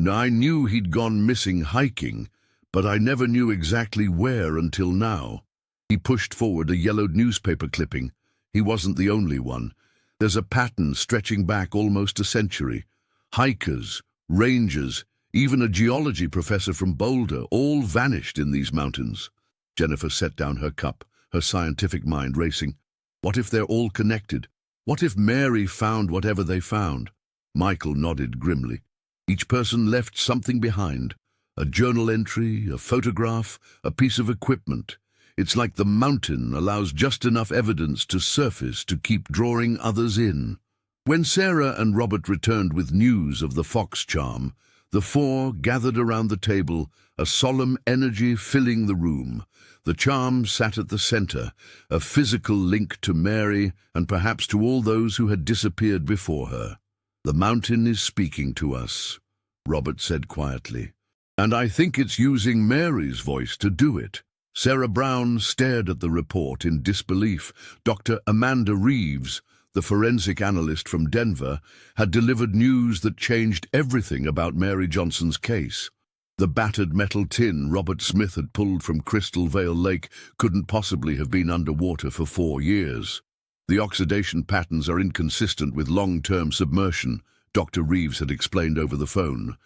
"I knew he'd gone missing hiking, but I never knew exactly where until now." He pushed forward a yellowed newspaper clipping. He wasn't the only one. There's a pattern stretching back almost a century. Hikers, rangers, even a geology professor from Boulder, all vanished in these mountains. Jennifer set down her cup, her scientific mind racing. What if they're all connected? What if Mary found whatever they found? Michael nodded grimly. Each person left something behind. A journal entry, a photograph, a piece of equipment. It's like the mountain allows just enough evidence to surface to keep drawing others in. When Sarah and Robert returned with news of the fox charm, the four gathered around the table, a solemn energy filling the room. The charm sat at the center, a physical link to Mary and perhaps to all those who had disappeared before her. "The mountain is speaking to us," Robert said quietly. "And I think it's using Mary's voice to do it." Sarah Brown stared at the report in disbelief. Dr. Amanda Reeves, the forensic analyst from Denver, had delivered news that changed everything about Mary Johnson's case. The battered metal tin Robert Smith had pulled from Crystal Vale Lake couldn't possibly have been underwater for 4 years. "The oxidation patterns are inconsistent with long-term submersion," Dr. Reeves had explained over the phone.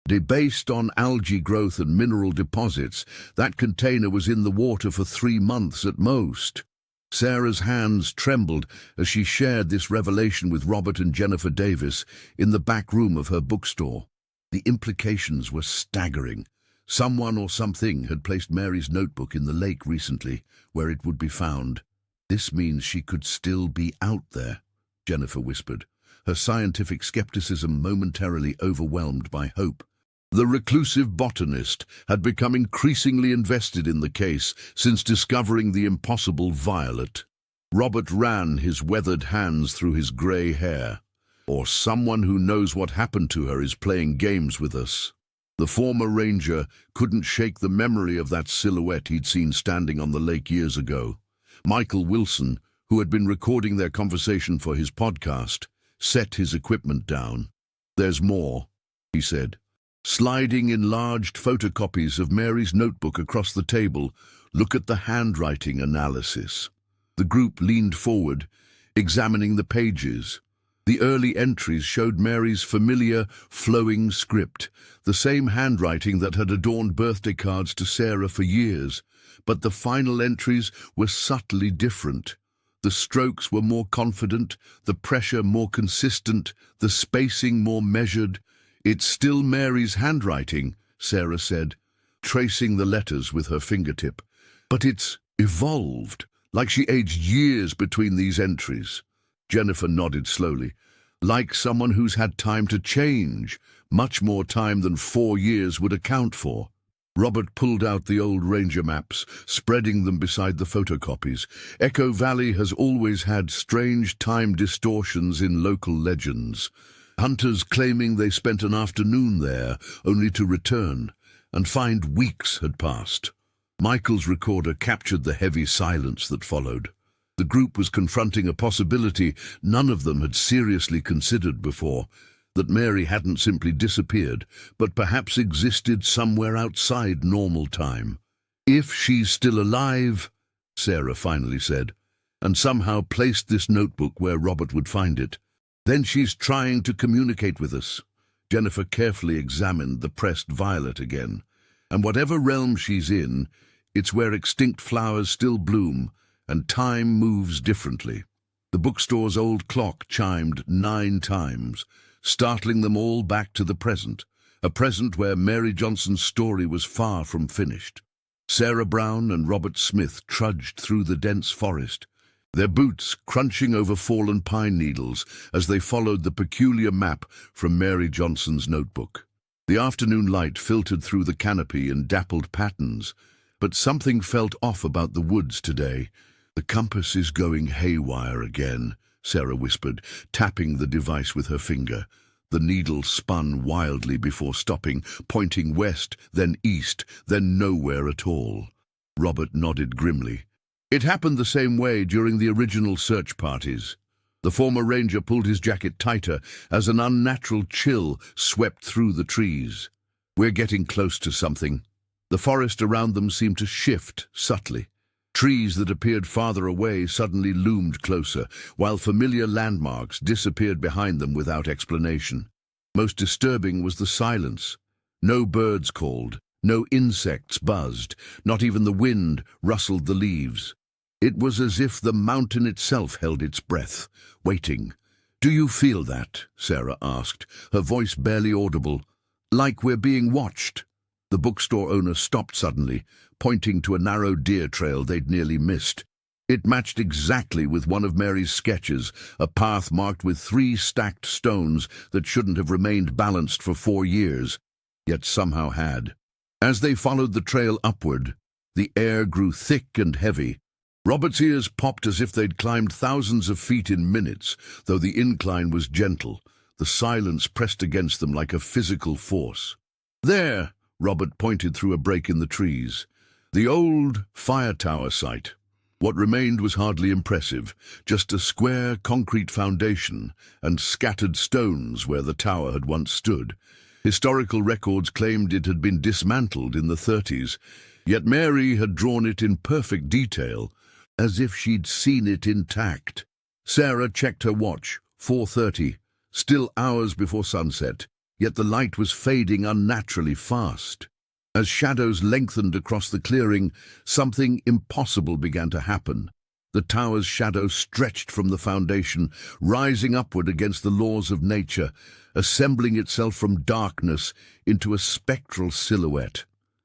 "Based on algae growth and mineral deposits, that container was in the water for 3 months at most." Sarah's hands trembled as she shared this revelation with Robert and Jennifer Davis in the back room of her bookstore. The implications were staggering. Someone or something had placed Mary's notebook in the lake recently, where it would be found. "This means she could still be out there," Jennifer whispered, her scientific skepticism momentarily overwhelmed by hope. The reclusive botanist had become increasingly invested in the case since discovering the impossible violet. Robert ran his weathered hands through his grey hair. "Or someone who knows what happened to her is playing games with us." The former ranger couldn't shake the memory of that silhouette he'd seen standing on the lake years ago. Michael Wilson, who had been recording their conversation for his podcast, set his equipment down. "There's more," he said. Sliding enlarged photocopies of Mary's notebook across the table, "Look at the handwriting analysis." The group leaned forward, examining the pages. The early entries showed Mary's familiar, flowing script, the same handwriting that had adorned birthday cards to Sarah for years. But the final entries were subtly different. The strokes were more confident, the pressure more consistent, the spacing more measured. "It's still Mary's handwriting," Sarah said, tracing the letters with her fingertip. "But it's evolved, like she aged years between these entries." Jennifer nodded slowly. "Like someone who's had time to change, much more time than 4 years would account for." Robert pulled out the old ranger maps, spreading them beside the photocopies. Echo Valley has always had strange time distortions in local legends. Hunters claiming they spent an afternoon there, only to return, and find weeks had passed. Michael's recorder captured the heavy silence that followed. The group was confronting a possibility none of them had seriously considered before, that Mary hadn't simply disappeared, but perhaps existed somewhere outside normal time. "If she's still alive," Sarah finally said, "and somehow placed this notebook where Robert would find it, then she's trying to communicate with us." Jennifer carefully examined the pressed violet again. "And whatever realm she's in, it's where extinct flowers still bloom, and time moves differently." The bookstore's old clock chimed 9 times, startling them all back to the present, a present where Mary Johnson's story was far from finished. Sarah Brown and Robert Smith trudged through the dense forest, their boots crunching over fallen pine needles as they followed the peculiar map from Mary Johnson's notebook. The afternoon light filtered through the canopy in dappled patterns, but something felt off about the woods today. "The compass is going haywire again," Sarah whispered, tapping the device with her finger. The needle spun wildly before stopping, pointing west, then east, then nowhere at all. Robert nodded grimly. It happened the same way during the original search parties. The former ranger pulled his jacket tighter as an unnatural chill swept through the trees. "We're getting close to something." The forest around them seemed to shift subtly. Trees that appeared farther away suddenly loomed closer, while familiar landmarks disappeared behind them without explanation. Most disturbing was the silence. No birds called, no insects buzzed, not even the wind rustled the leaves. It was as if the mountain itself held its breath, waiting. "Do you feel that?" Sarah asked, her voice barely audible. "Like we're being watched?" The bookstore owner stopped suddenly, pointing to a narrow deer trail they'd nearly missed. It matched exactly with one of Mary's sketches, a path marked with 3 stacked stones that shouldn't have remained balanced for 4 years, yet somehow had. As they followed the trail upward, the air grew thick and heavy. Robert's ears popped as if they'd climbed thousands of feet in minutes, though the incline was gentle. The silence pressed against them like a physical force. "There!" Robert pointed through a break in the trees. The old fire tower site. What remained was hardly impressive, just a square concrete foundation and scattered stones where the tower had once stood. Historical records claimed it had been dismantled in the 30s, yet Mary had drawn it in perfect detail, as if she'd seen it intact. Sarah checked her watch, 4:30, still hours before sunset, yet the light was fading unnaturally fast. As shadows lengthened across the clearing, something impossible began to happen. The tower's shadow stretched from the foundation, rising upward against the laws of nature, assembling itself from darkness into a spectral silhouette.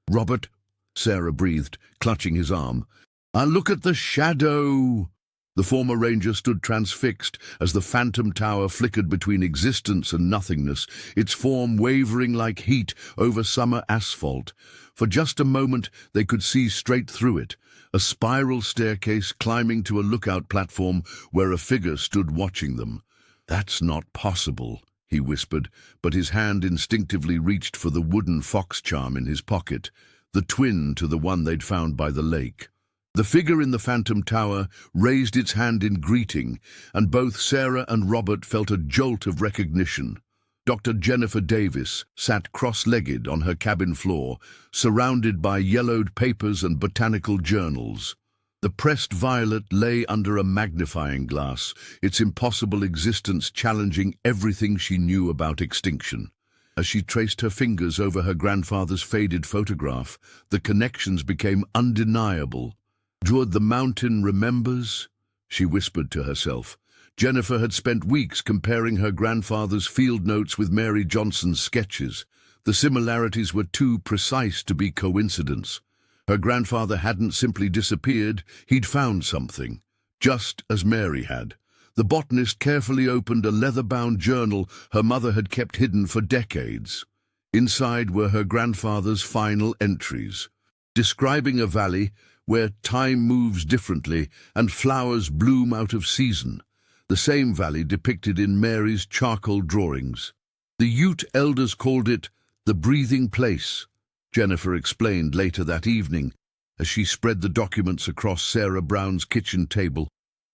"Robert," Sarah breathed, clutching his arm. "Look at the shadow!" The former ranger stood transfixed as the phantom tower flickered between existence and nothingness, its form wavering like heat over summer asphalt. For just a moment they could see straight through it, a spiral staircase climbing to a lookout platform where a figure stood watching them. "That's not possible," he whispered, but his hand instinctively reached for the wooden fox charm in his pocket, the twin to the one they'd found by the lake. The figure in the phantom tower raised its hand in greeting, and both Sarah and Robert felt a jolt of recognition. Dr. Jennifer Davis sat cross-legged on her cabin floor, surrounded by yellowed papers and botanical journals. The pressed violet lay under a magnifying glass, its impossible existence challenging everything she knew about extinction. As she traced her fingers over her grandfather's faded photograph, the connections became undeniable. "The mountain remembers," she whispered to herself. Jennifer had spent weeks comparing her grandfather's field notes with Mary Johnson's sketches. The similarities were too precise to be coincidence. Her grandfather hadn't simply disappeared, he'd found something, just as Mary had. The botanist carefully opened a leather-bound journal her mother had kept hidden for decades. Inside were her grandfather's final entries, describing a valley where time moves differently and flowers bloom out of season, the same valley depicted in Mary's charcoal drawings. The Ute elders called it the breathing place, Jennifer explained later that evening as she spread the documents across Sarah Brown's kitchen table.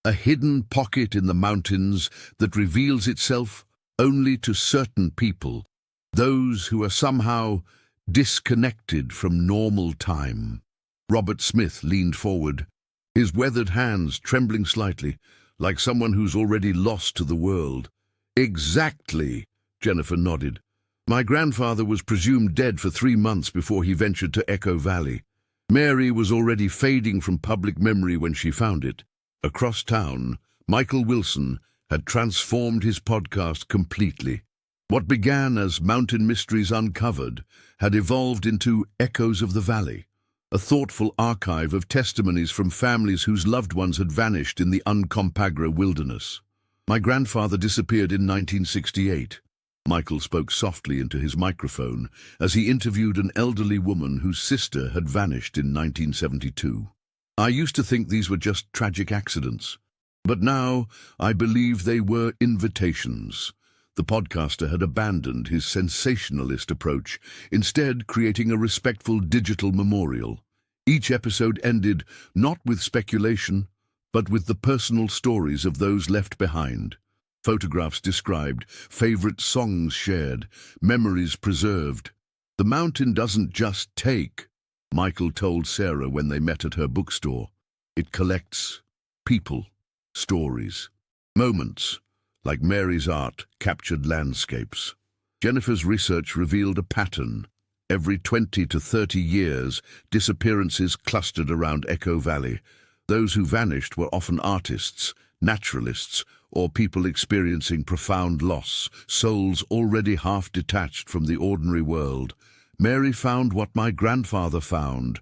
A hidden pocket in the mountains that reveals itself only to certain people, those who are somehow disconnected from normal time. Robert Smith leaned forward, his weathered hands trembling slightly, like someone who's already lost to the world. "Exactly," Jennifer nodded. "My grandfather was presumed dead for 3 months before he ventured to Echo Valley. Mary was already fading from public memory when she found it." Across town, Michael Wilson had transformed his podcast completely. What began as Mountain Mysteries Uncovered had evolved into Echoes of the Valley. a thoughtful archive of testimonies from families whose loved ones had vanished in the Uncompahgre wilderness. My grandfather disappeared in 1968. Michael spoke softly into his microphone as he interviewed an elderly woman whose sister had vanished in 1972. I used to think these were just tragic accidents, but now I believe they were invitations. The podcaster had abandoned his sensationalist approach, instead creating a respectful digital memorial. Each episode ended not with speculation, but with the personal stories of those left behind. Photographs described, favorite songs shared, memories preserved. The mountain doesn't just take, Michael told Sarah when they met at her bookstore. It collects people, stories, moments, like Mary's art captured landscapes. Jennifer's research revealed a pattern. Every 20 to 30 years, disappearances clustered around Echo Valley. Those who vanished were often artists, naturalists, or people experiencing profound loss, souls already half detached from the ordinary world. Mary found what my grandfather found,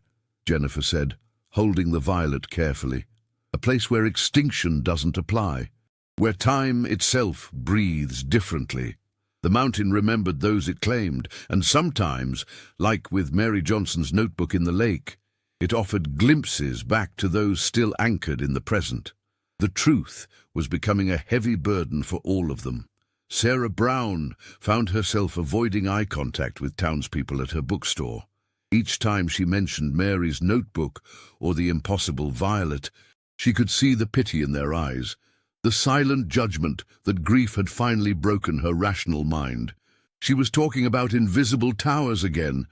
Jennifer said, holding the violet carefully. A place where extinction doesn't apply, where time itself breathes differently. The mountain remembered those it claimed, and sometimes, like with Mary Johnson's notebook in the lake, it offered glimpses back to those still anchored in the present. The truth was becoming a heavy burden for all of them. Sarah Brown found herself avoiding eye contact with townspeople at her bookstore. Each time she mentioned Mary's notebook or the impossible violet, she could see the pity in their eyes, the silent judgment that grief had finally broken her rational mind. She was talking about invisible towers again.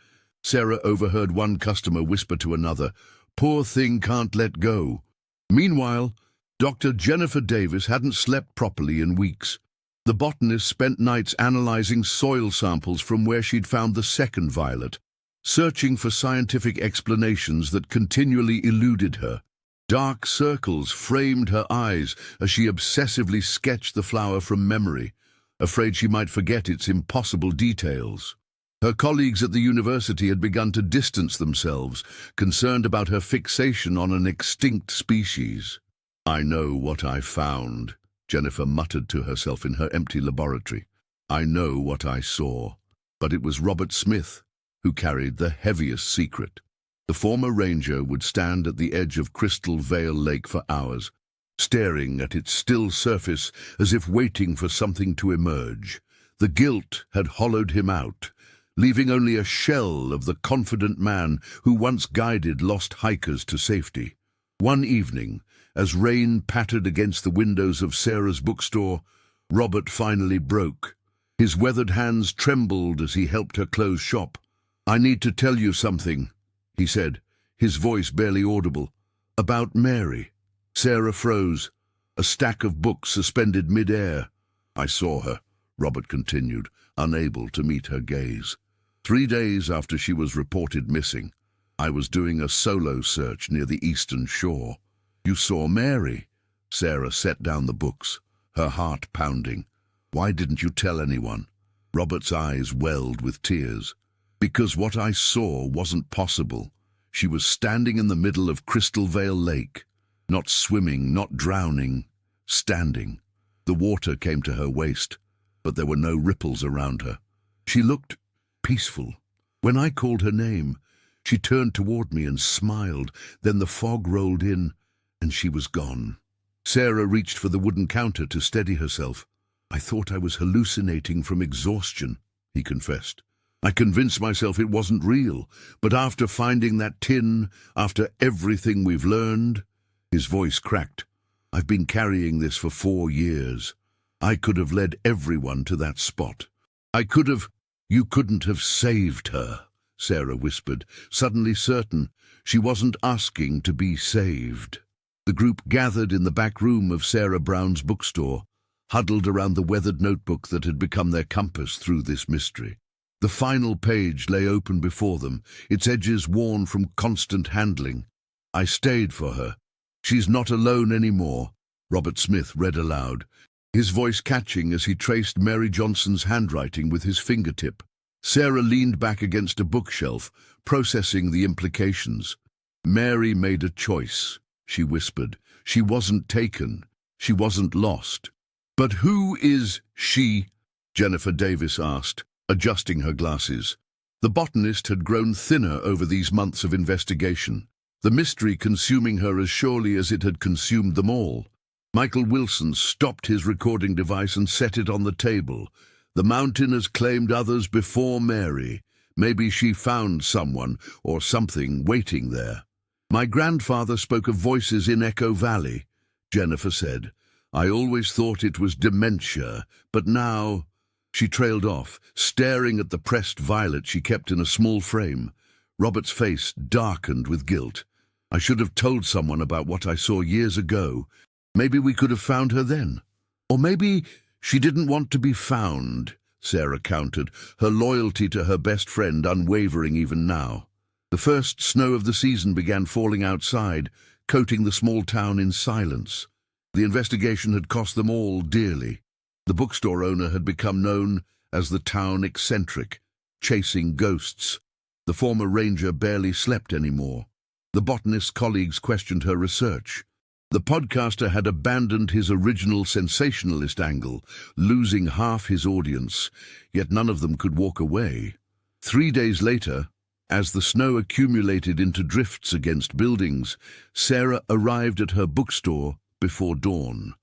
Sarah overheard one customer whisper to another, "Poor thing can't let go." Meanwhile, Dr. Jennifer Davis hadn't slept properly in weeks. The botanist spent nights analyzing soil samples from where she'd found the second violet, searching for scientific explanations that continually eluded her. Dark circles framed her eyes as she obsessively sketched the flower from memory, afraid she might forget its impossible details. Her colleagues at the university had begun to distance themselves, concerned about her fixation on an extinct species. "I know what I found," Jennifer muttered to herself in her empty laboratory. "I know what I saw." But it was Robert Smith who carried the heaviest secret. The former ranger would stand at the edge of Crystal Vale Lake for hours, staring at its still surface as if waiting for something to emerge. The guilt had hollowed him out, leaving only a shell of the confident man who once guided lost hikers to safety. One evening, as rain pattered against the windows of Sarah's bookstore, Robert finally broke. His weathered hands trembled as he helped her close shop. "I need to tell you something," he said, his voice barely audible. "About Mary." Sarah froze, a stack of books suspended mid-air. "I saw her," Robert continued, unable to meet her gaze. 3 days after she was reported missing, I was doing a solo search near the eastern shore. "You saw Mary?" Sarah set down the books, her heart pounding. "Why didn't you tell anyone?" Robert's eyes welled with tears. "Because what I saw wasn't possible. She was standing in the middle of Crystal Vale Lake, not swimming, not drowning, standing. The water came to her waist, but there were no ripples around her. She looked peaceful. When I called her name, she turned toward me and smiled. Then the fog rolled in, and she was gone." Sarah reached for the wooden counter to steady herself. "I thought I was hallucinating from exhaustion," he confessed. "I convinced myself it wasn't real, but after finding that tin, after everything we've learned..." His voice cracked. "I've been carrying this for 4 years. I could have led everyone to that spot. I could have..." "You couldn't have saved her," Sarah whispered, suddenly certain she wasn't asking to be saved. The group gathered in the back room of Sarah Brown's bookstore, huddled around the weathered notebook that had become their compass through this mystery. The final page lay open before them, its edges worn from constant handling. "I stayed for her. She's not alone anymore," Robert Smith read aloud, his voice catching as he traced Mary Johnson's handwriting with his fingertip. Sarah leaned back against a bookshelf, processing the implications. Mary made a choice, she whispered. She wasn't taken. She wasn't lost. But who is she? Jennifer Davis asked, adjusting her glasses. The botanist had grown thinner over these months of investigation, the mystery consuming her as surely as it had consumed them all. Michael Wilson stopped his recording device and set it on the table. The mountain has claimed others before Mary. Maybe she found someone or something waiting there. My grandfather spoke of voices in Echo Valley, Jennifer said. I always thought it was dementia, but now... She trailed off, staring at the pressed violet she kept in a small frame. Robert's face darkened with guilt. I should have told someone about what I saw years ago. Maybe we could have found her then. Or maybe she didn't want to be found, Sarah countered, her loyalty to her best friend unwavering even now. The first snow of the season began falling outside, coating the small town in silence. The investigation had cost them all dearly. The bookstore owner had become known as the town eccentric, chasing ghosts. The former ranger barely slept anymore. The botanist's colleagues questioned her research. The podcaster had abandoned his original sensationalist angle, losing half his audience, yet none of them could walk away. 3 days later, as the snow accumulated into drifts against buildings, Sarah arrived at her bookstore before dawn.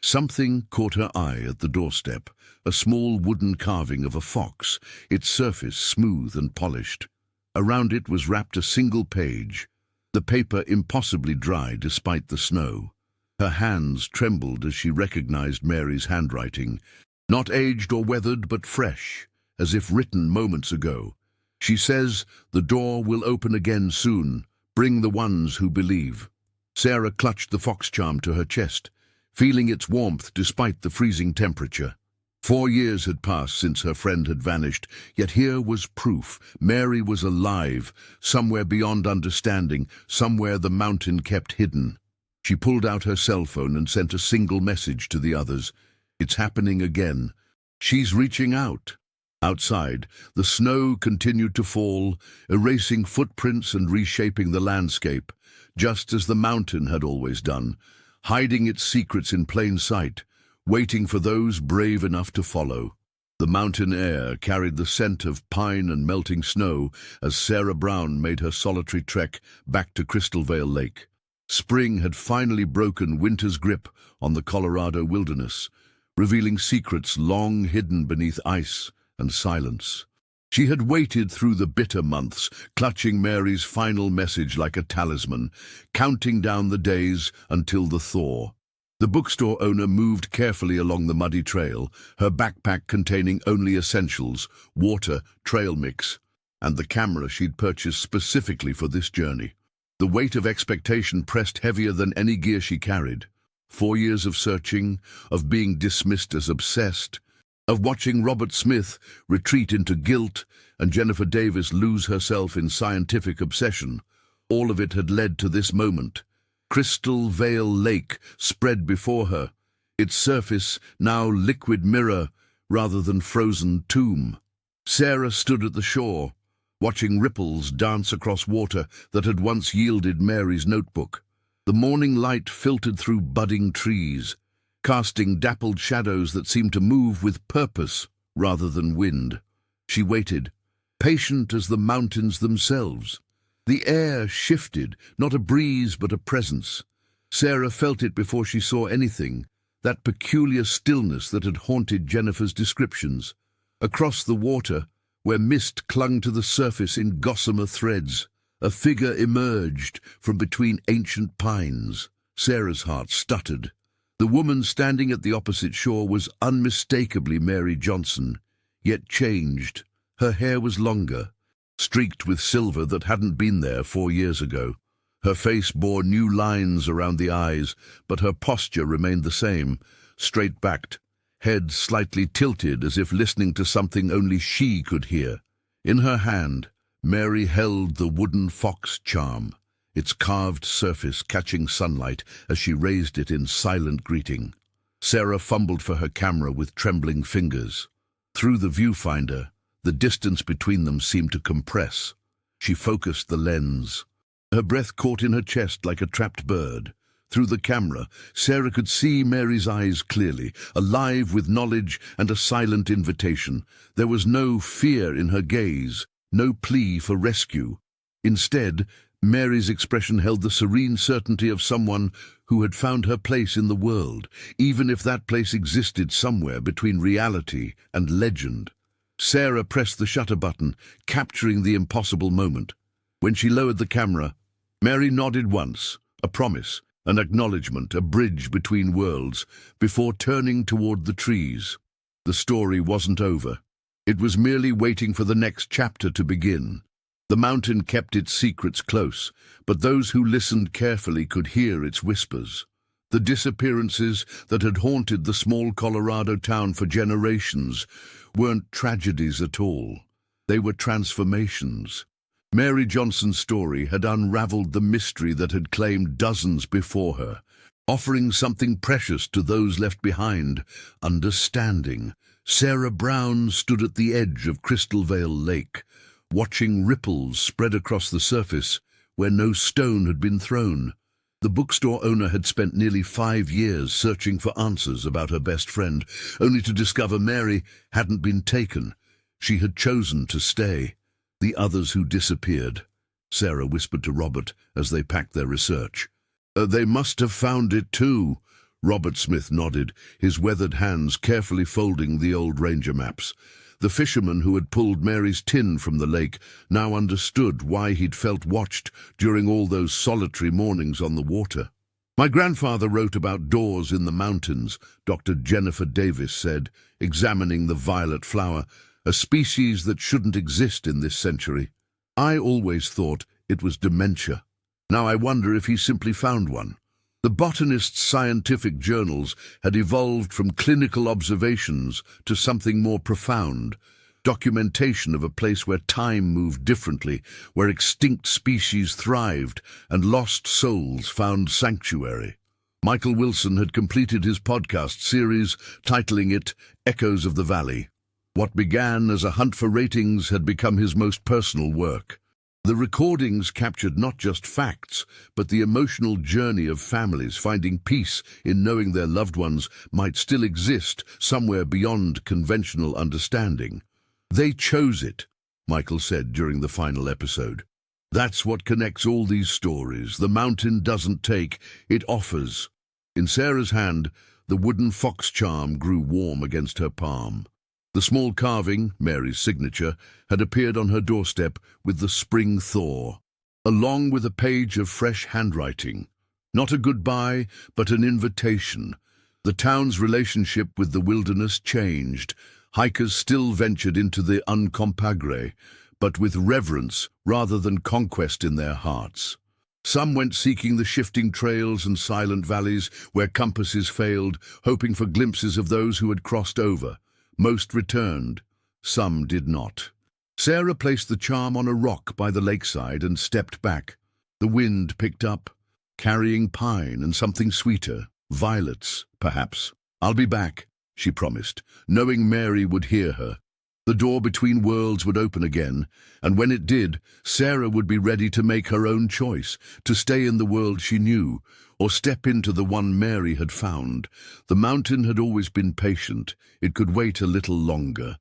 Something caught her eye at the doorstep, a small wooden carving of a fox, its surface smooth and polished. Around it was wrapped a single page, the paper impossibly dry despite the snow. Her hands trembled as she recognized Mary's handwriting, not aged or weathered but fresh, as if written moments ago. She says, "The door will open again soon. Bring the ones who believe." Sarah clutched the fox charm to her chest, feeling its warmth despite the freezing temperature. 4 years had passed since her friend had vanished, yet here was proof. Mary was alive, somewhere beyond understanding, somewhere the mountain kept hidden. She pulled out her cell phone and sent a single message to the others. It's happening again. She's reaching out. Outside, the snow continued to fall, erasing footprints and reshaping the landscape, just as the mountain had always done, hiding its secrets in plain sight, waiting for those brave enough to follow. The mountain air carried the scent of pine and melting snow as Sarah Brown made her solitary trek back to Crystal Vale Lake. Spring had finally broken winter's grip on the Colorado wilderness, revealing secrets long hidden beneath ice and silence. She had waited through the bitter months, clutching Mary's final message like a talisman, counting down the days until the thaw. The bookstore owner moved carefully along the muddy trail, her backpack containing only essentials, water, trail mix, and the camera she'd purchased specifically for this journey. The weight of expectation pressed heavier than any gear she carried. 4 years of searching, of being dismissed as obsessed, of watching Robert Smith retreat into guilt and Jennifer Davis lose herself in scientific obsession. All of it had led to this moment. Crystal Vale Lake spread before her, its surface now liquid mirror rather than frozen tomb. Sarah stood at the shore, watching ripples dance across water that had once yielded Mary's notebook. The morning light filtered through budding trees, casting dappled shadows that seemed to move with purpose rather than wind. She waited, patient as the mountains themselves. The air shifted, not a breeze but a presence. Sarah felt it before she saw anything, that peculiar stillness that had haunted Jennifer's descriptions. Across the water, where mist clung to the surface in gossamer threads, a figure emerged from between ancient pines. Sarah's heart stuttered. The woman standing at the opposite shore was unmistakably Mary Johnson, yet changed. Her hair was longer, streaked with silver that hadn't been there 4 years ago. Her face bore new lines around the eyes, but her posture remained the same, straight-backed, head slightly tilted as if listening to something only she could hear. In her hand, Mary held the wooden fox charm, its carved surface catching sunlight as she raised it in silent greeting. Sarah fumbled for her camera with trembling fingers. Through the viewfinder, the distance between them seemed to compress. She focused the lens. Her breath caught in her chest like a trapped bird. Through the camera, Sarah could see Mary's eyes clearly, alive with knowledge and a silent invitation. There was no fear in her gaze, no plea for rescue. Instead, Mary's expression held the serene certainty of someone who had found her place in the world, even if that place existed somewhere between reality and legend. Sarah pressed the shutter button, capturing the impossible moment. When she lowered the camera, Mary nodded once, a promise, an acknowledgement, a bridge between worlds, before turning toward the trees. The story wasn't over. It was merely waiting for the next chapter to begin. The mountain kept its secrets close, but those who listened carefully could hear its whispers. The disappearances that had haunted the small Colorado town for generations weren't tragedies at all. They were transformations. Mary Johnson's story had unraveled the mystery that had claimed dozens before her, offering something precious to those left behind: understanding. Sarah Brown stood at the edge of Crystal Vale Lake, watching ripples spread across the surface where no stone had been thrown. The bookstore owner had spent nearly 5 years searching for answers about her best friend, only to discover Mary hadn't been taken. She had chosen to stay. The others who disappeared, Sarah whispered to Robert as they packed their research. They must have found it too. Robert Smith nodded, his weathered hands carefully folding the old ranger maps. The fisherman who had pulled Mary's tin from the lake now understood why he'd felt watched during all those solitary mornings on the water. My grandfather wrote about doors in the mountains, Dr. Jennifer Davis said, examining the violet flower, a species that shouldn't exist in this century. I always thought it was dementia. Now I wonder if he simply found one. The botanist's scientific journals had evolved from clinical observations to something more profound, documentation of a place where time moved differently, where extinct species thrived and lost souls found sanctuary. Michael Wilson had completed his podcast series, titling it Echoes of the Valley. What began as a hunt for ratings had become his most personal work. The recordings captured not just facts, but the emotional journey of families finding peace in knowing their loved ones might still exist somewhere beyond conventional understanding. They chose it, Michael said during the final episode. That's what connects all these stories. The mountain doesn't take, it offers. In Sarah's hand, the wooden fox charm grew warm against her palm. The small carving, Mary's signature, had appeared on her doorstep with the spring thaw, along with a page of fresh handwriting. Not a goodbye, but an invitation. The town's relationship with the wilderness changed. Hikers still ventured into the Uncompahgre, but with reverence rather than conquest in their hearts. Some went seeking the shifting trails and silent valleys where compasses failed, hoping for glimpses of those who had crossed over. Most returned, some did not. Sarah placed the charm on a rock by the lakeside and stepped back. The wind picked up, carrying pine and something sweeter, violets, perhaps. I'll be back, she promised, knowing Mary would hear her. The door between worlds would open again, and when it did, Sarah would be ready to make her own choice, to stay in the world she knew, or step into the one Mary had found. The mountain had always been patient. It could wait a little longer.